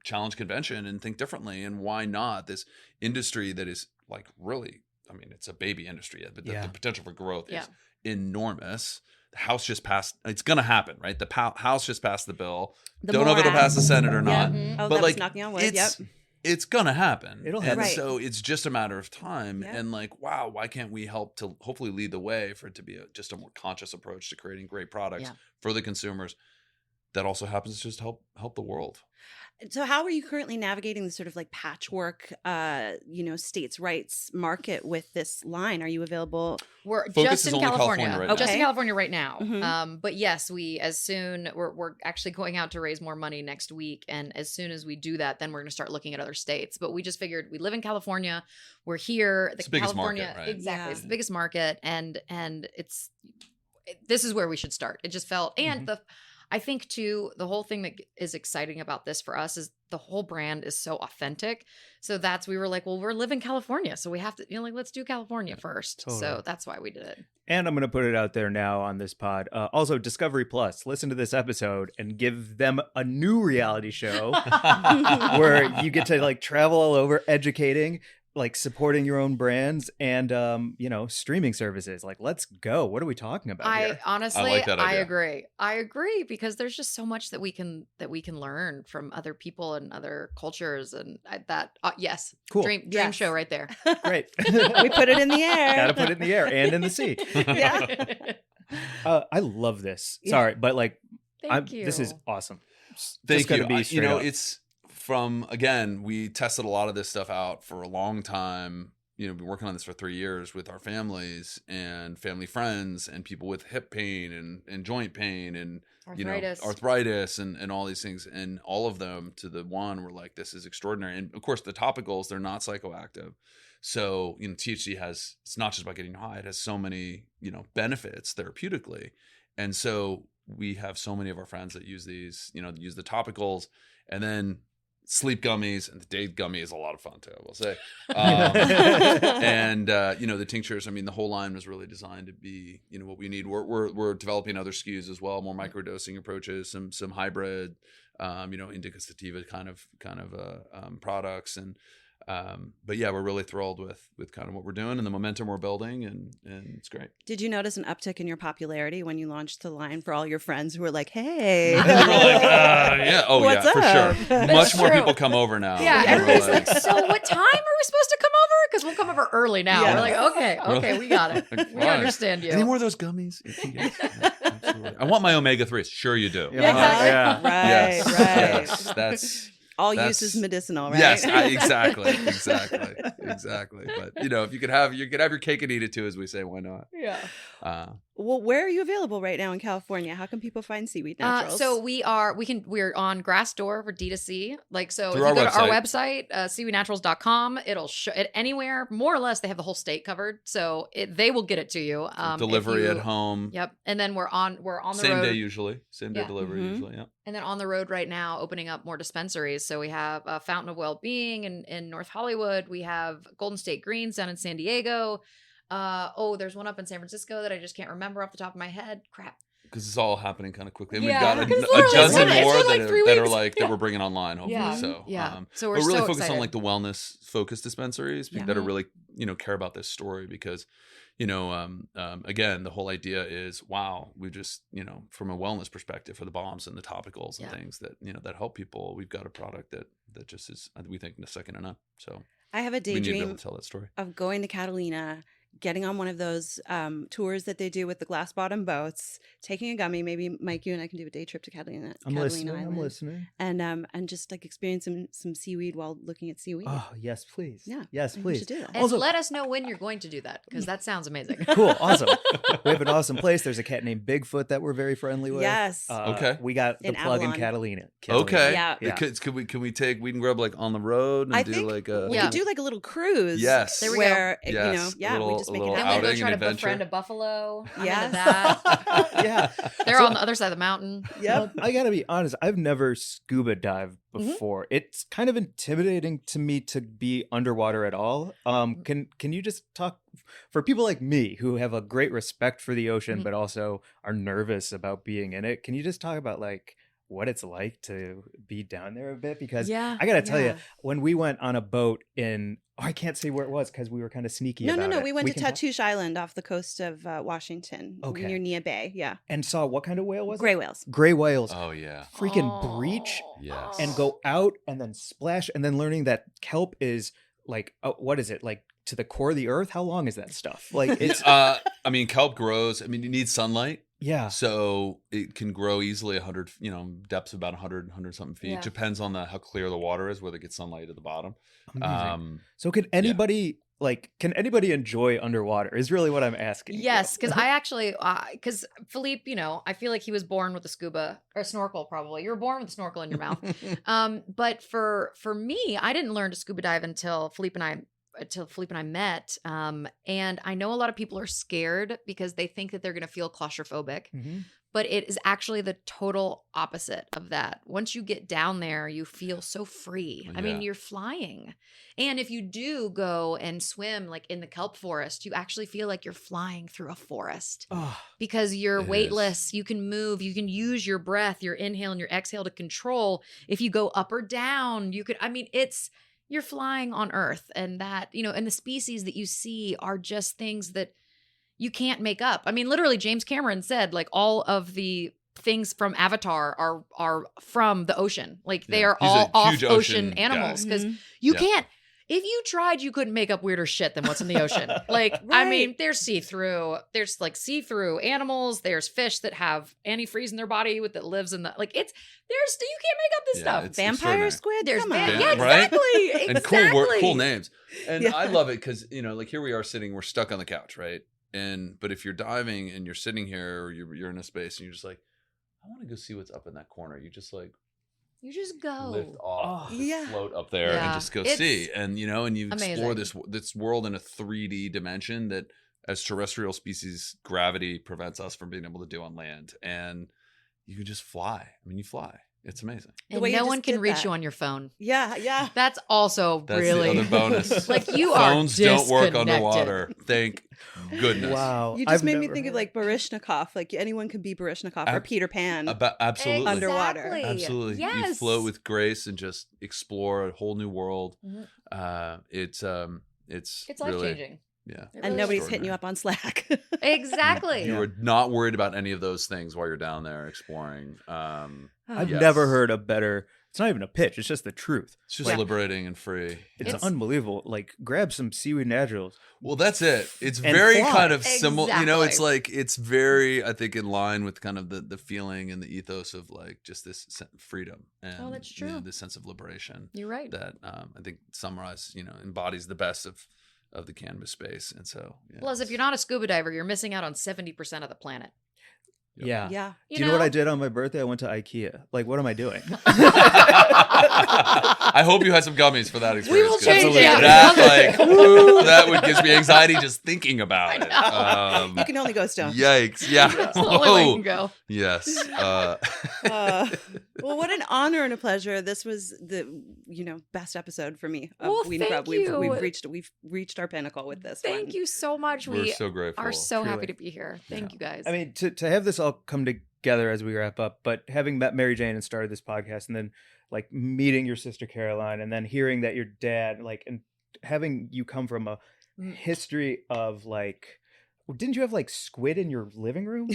challenge convention and think differently. And why not this industry that is like really, I mean, it's a baby industry, but the potential for growth is enormous. The House just passed. It's going to happen, right? The House just passed the bill. Don't know if it'll pass the Senate or not. Oh, but that like, was knocking on wood. it's going to happen. It'll happen. happen. So it's just a matter of time. And like, wow, why can't we help to hopefully lead the way for it to be just a more conscious approach to creating great products for the consumers that also happens to just help the world. So how are you currently navigating the sort of like patchwork, states' rights market with this line? Are you available? We're Focus just is in only California. California right now. Just in California right now. Mm-hmm. But yes, we're actually going out to raise more money next week. And as soon as we do that, then we're going to start looking at other states. But we just figured we live in California. We're here. It's the biggest California, market, right? Exactly. Yeah. It's the biggest market. And this is where we should start. It just felt, and I think too, the whole thing that is exciting about this for us is the whole brand is so authentic. So we were like, well, we're living in California. So we have to, let's do California first. Totally. So that's why we did it. And I'm going to put it out there now on this pod. Also, Discovery Plus, listen to this episode and give them a new reality show where you get to like travel all over educating, like supporting your own brands and, streaming services. Like, let's go. What are we talking about here? Honestly, I like that idea. I agree because there's just so much that we can learn from other people and other cultures and yes. Cool. Dream Yes. show right there. Great. We put it in the air. Gotta put it in the air and in the sea. Yeah. I love this. Yeah. Sorry, but like, Thank you. this is awesome. Thank Just you. gotta be straight up. It's again, we tested a lot of this stuff out for a long time. Been working on this for 3 years with our families and family friends and people with hip pain and joint pain and arthritis and all these things, and all of them to the one were like, this is extraordinary. And of course the topicals, they're not psychoactive. So, THC it's not just about getting high. It has so many, benefits therapeutically. And so we have so many of our friends that use these, use the topicals, and then sleep gummies, and the day gummy is a lot of fun too, I will say. And the tinctures, I mean, the whole line was really designed to be, what we need. We're developing other SKUs as well, more microdosing approaches, some hybrid, indica sativa kind of products. And but yeah, we're really thrilled with kind of what we're doing and the momentum we're building, and it's great. Did you notice an uptick in your popularity when you launched the line for all your friends who were like, hey? And they were like, yeah, oh What's yeah, up? for sure. Much more true. people come over now. Yeah, And we're everybody's like, so what time are we supposed to come over? Because we'll come over early now. Yeah. We're like, okay, we got it. Like, We fine. understand you. Any more of those gummies? Yes, absolutely. I want my omega-3s. Sure you do. Yeah. Right, right. Yes, that's All That's- use is medicinal, right? yes, exactly. But if you could have your cake and eat it too, as we say, why not? Yeah. Well, where are you available right now in California? How can people find SeaWeed Naturals? So we're on Grassdoor for D2C. Like, so Through if you our go to our website, seaweednaturals.com, it'll show it anywhere. More or less, they have the whole state covered. So they will get it to you. Delivery at home. Yep. And then we're on the Same road. day usually. Same day Yeah. delivery Mhm. usually. Yeah. And then on the road right now, opening up more dispensaries. So we have Fountain of Wellbeing in North Hollywood. We have Golden State Greens down in San Diego. There's one up in San Francisco that I just can't remember off the top of my head. Crap. Because it's all happening kind of quickly. And Yeah, we've got because a literally dozen it's more been like that 3 are weeks. like that we're bringing online, hopefully. Yeah. So, Yeah. So we're but really so focused on excited. like the wellness focused dispensaries that are really, care about this story, because, again, the whole idea is, wow, we just, from a wellness perspective for the bombs and the topicals and things that, that help people, we've got a product that just is, we think, second to none. So I have a we need to be able daydream to tell that story. of going to Catalina, getting on one of those tours that they do with the glass bottom boats, taking a gummy. Maybe Mike, you and I can do a day trip to Catalina. I'm Catalina listening. Island. And just like experience some seaweed while looking at seaweed. Oh, yes, please. Yeah. Yes, I think we please. should do that. And Also- let us know when you're going to do that, because that sounds amazing. Cool. Awesome. We have an awesome place. There's a cat named Bigfoot that we're very friendly with. Yes. Okay. We got the In plug in Avalon. Catalina. Okay. Yeah. Yeah. Can we take Weed and Grub like on the road and I do think like a we could do like a little cruise. yes. There we go. where Yes. we little, just make it little Then happen. we go outing try and to befriend adventure. a buffalo. I'm Yes. into that. Yeah. They're So- on the other side of the mountain. Yep. I gotta be honest. I've never scuba dived Mhm. before. It's kind of intimidating to me to be underwater at all. Can you just talk for people like me who have a great respect for the ocean, Mhm. but also are nervous about being in it? Can you just talk about like what it's like to be down there a bit? Because Yeah. I gotta tell you, Yeah. when we went on a boat in, I can't say where it was because we were kind of sneaky. No, about it. we went to can talk- Tatoosh Island off the coast of Washington, Okay. near Nia Bay. Yeah, and saw what kind of whale was gray it? whales. Gray whales. Oh yeah. Freaking breach. Yes. And go out and then splash and then learning that kelp is like what is it like to the core of the earth? How long is that stuff? Like it's I mean, kelp grows. I mean, it needs sunlight, yeah. so it can grow easily 100. Depths of about 100 something feet. Yeah. Depends on how clear the water is, whether it gets sunlight at the bottom. Amazing. So can anybody enjoy underwater is really what I'm asking. Yes, because I actually, because Philippe, I feel like he was born with a scuba or a snorkel. Probably you were born with a snorkel in your mouth. But for me, I didn't learn to scuba dive until Philippe and I met. And I know a lot of people are scared because they think that they're going to feel claustrophobic. Mhm. But it is actually the total opposite of that. Once you get down there, you feel so free. I mean, Yeah. you're flying. And if you do go and swim like in the kelp forest, you actually feel like you're flying through a forest Oh, because you're It weightless. You can move, you can use your breath, your inhale and your exhale to control. If you go up or down, you're flying on earth. And that, and the species that you see are just things that you can't make up. I mean, literally, James Cameron said like all of the things from Avatar are from the ocean. Like they Yeah. are He's a all off huge ocean ocean guy. animals because Mhm. you Yeah. can't. If you tried, you couldn't make up weirder shit than what's in the ocean. Like, I mean, Right. there's see-through. There's like see-through animals. There's fish that have antifreeze in their body that lives in the you can't make up this Yeah, stuff. it's Vampire extraordinary. squid. There's Come on. yeah, Right? exactly. And cool names. And Yeah. I love it because like here we are sitting, we're stuck on the couch, right? But if you're diving and you're sitting here or you're in a space and you're just like, I want to go see what's up in that corner. You just like You just go. lift off, Oh. just Yeah. float up there and Yeah. just go It's see. And and you explore amazing. this world in a 3D dimension that as terrestrial species, gravity prevents us from being able to do on land. And you can just fly. I mean, you fly. It's amazing. The And way you no just one can did reach that. you on your phone. Yeah. That's also That's really the other bonus. like you are Phones don't work disconnected. underwater. Thank goodness. wow. You just I've made me never think of heard- like Baryshnikov. Like anyone could be Baryshnikov or Ab- Peter Pan. Absolutely. Underwater. Exactly. Absolutely. You Yes. float with grace and just explore a whole new world. Mhm. It's It's really, life changing. yeah. It and really nobody's is. hitting you up on Slack. Exactly. You are not worried about any of those things while you're down there exploring. I've Yes. never heard a better. It's not even a pitch. It's just the truth. It's just Yeah. liberating and free. It's, It's- unbelievable. Like grab some SeaWeed Naturals. Well, that's it. It's And very fly. kind of similar. It's Exactly. like it's very, I think, in line with kind of the feeling and the ethos of like just this freedom and that's true. this sense of liberation You're right. that I think summarize, embodies the best of the cannabis space. And so, yeah, Plus, if you're not a scuba diver, you're missing out on 70% of the planet. Yep. Yeah. Yeah. Do you know what I did on my birthday? I went to IKEA. Like, what am I doing? I hope you had some gummies for that experience. will 'cause change it. that would gives me anxiety just thinking about it. You can only go stone. Yikes! Yeah. That's the only way you can go. Yes. Well, what an honor and a pleasure. This was the best episode for me of Well, Weed and Grub. thank you. We've reached our pinnacle with this. Thank one. you so much. We're We so grateful. are so happy truly. to be here. Thank you guys. I mean, to have this all come together as we wrap up, but having met Mary Jane and started this podcast, and then like meeting your sister Caroline, and then hearing that your dad, like, and having you come from a Mm. history of like, didn't you have like squid in your living room?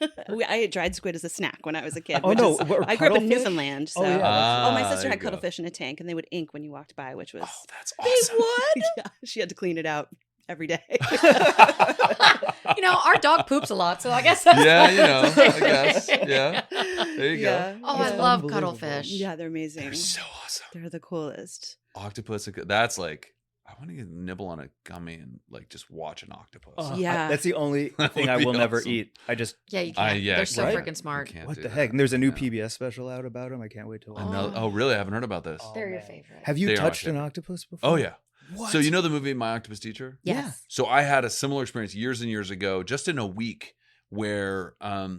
I ate dried squid as a snack when I was a kid. Oh which no, is- what, I grew up in cuttlefish? Newfoundland, so Oh, yeah, that's- my Ah, sister there had you go. cuttlefish in a tank, and they would ink when you walked by, which was Oh, that's they awesome. would. yeah, she had to clean it out every day. Our dog poops a lot, so I guess. Yeah, I guess. Yeah. There you Yeah. go. Oh, That's I love unbelievable. cuttlefish. Yeah, they're amazing. They're so awesome. They're the coolest. Octopus. That's like, I want to get a nibble on a gummy and like just watch an octopus. Oh, Yeah. that's the only That thing would I be will never awesome. eat. I just Yeah, you can't. Yeah, They're so right? freaking smart. You can't what do the that. heck? And there's a new Yeah. PBS special out about them. I can't wait to watch. Oh. Oh, really? I haven't heard about this. Oh, They're your man. favorite. Have you They are my touched an favorite. octopus before? Oh yeah. So you know the movie My Octopus Teacher? Yes. So I had a similar experience years and years ago, just in a week, where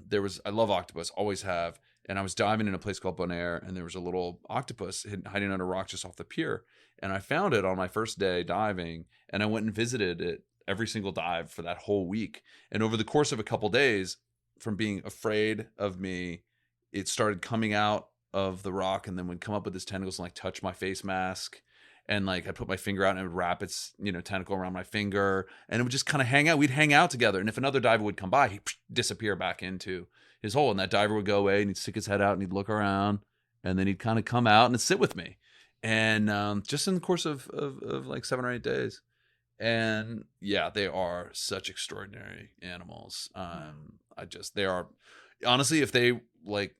there was, I love octopus, always have, and I was diving in a place called Bonaire, and there was a little octopus hiding under a rock just off the pier, and I found it on my first day diving, and I went and visited it every single dive for that whole week. And over the course of a couple days, from being afraid of me, it started coming out of the rock and then would come up with its tentacles and like touch my face mask. And like I'd put my finger out and it would wrap its, tentacle around my finger, and it would just kind of hang out. We'd hang out together. And if another diver would come by, he'd disappear back into his hole. And that diver would go away and he'd stick his head out and he'd look around, and then he'd kind of come out and sit with me. And just in the course of like 7 or 8 days. And yeah, they are such extraordinary animals. They are, honestly, if they like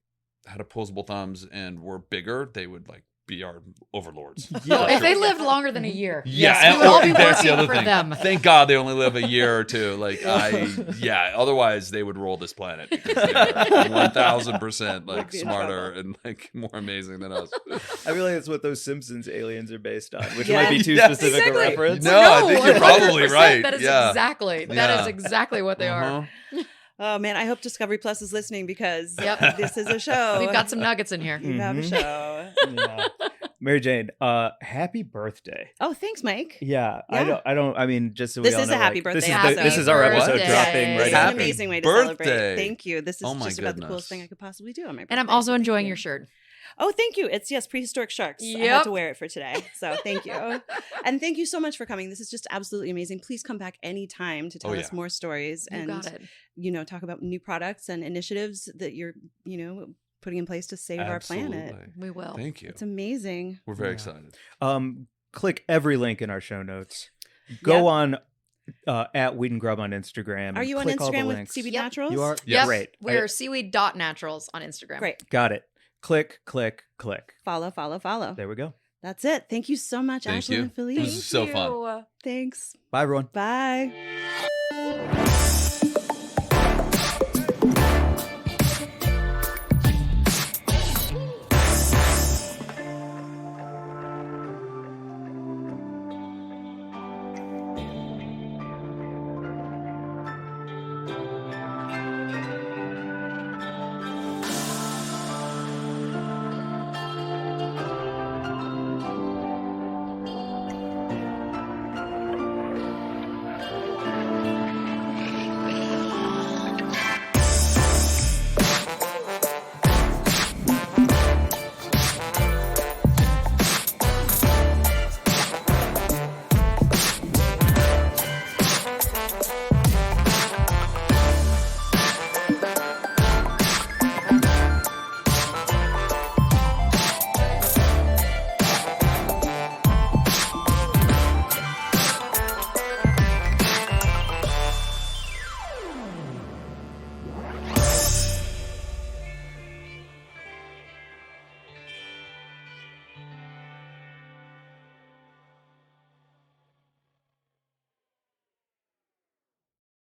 had opposable thumbs and were bigger, they would like be our overlords. Yeah. If they lived longer than a year, yeah, we would all be that's the working other for thing. them. Thank God they only live a year or two. Like otherwise they would rule this planet because they're 1000% like smarter and like more amazing than us. I feel like that's what those Simpsons aliens are based on, which Yeah. might be too Yes. specific Exactly. a reference. No, I think you're probably 100%. right. That is Yeah. exactly what they are. Uh-huh. Oh man, I hope Discovery Plus is listening because Yep. this is a show. We've got some nuggets in here. You have a show. Yeah. Mary Jane, happy birthday. Oh, thanks, Mike. Yeah, Yeah. I mean, just so This we all is know, a happy like, birthday Happy This is our episode birthday. dropping This right is after. an amazing way to birthday. celebrate. Thank you. This is Oh my just about the goodness. coolest thing I could possibly do on my birthday. And I'm also so thank enjoying you. your shirt. Oh, thank you. It's prehistoric sharks. I had Yep. to wear it for today. So thank you. And thank you so much for coming. This is just absolutely amazing. Please come back anytime to tell Oh, us yeah. more stories You and got it. talk about new products and initiatives that you're, putting in place to save our planet. Absolutely. We will. Thank you. It's amazing. We're very Yeah. excited. Click every link in our show notes. Go Yep. on at Weed and Grub on Instagram. Are and you on click all the Instagram with links. SeaWeed Yep. Naturals? You are? Yes. Great. We're seaweed.naturals on Instagram. Great. Got it. Click, click, click. Follow. There we go. That's it. Thank you so much, Thank Ashlan you. and Philippe. This is so fun. You. Thanks. Bye, everyone. Bye.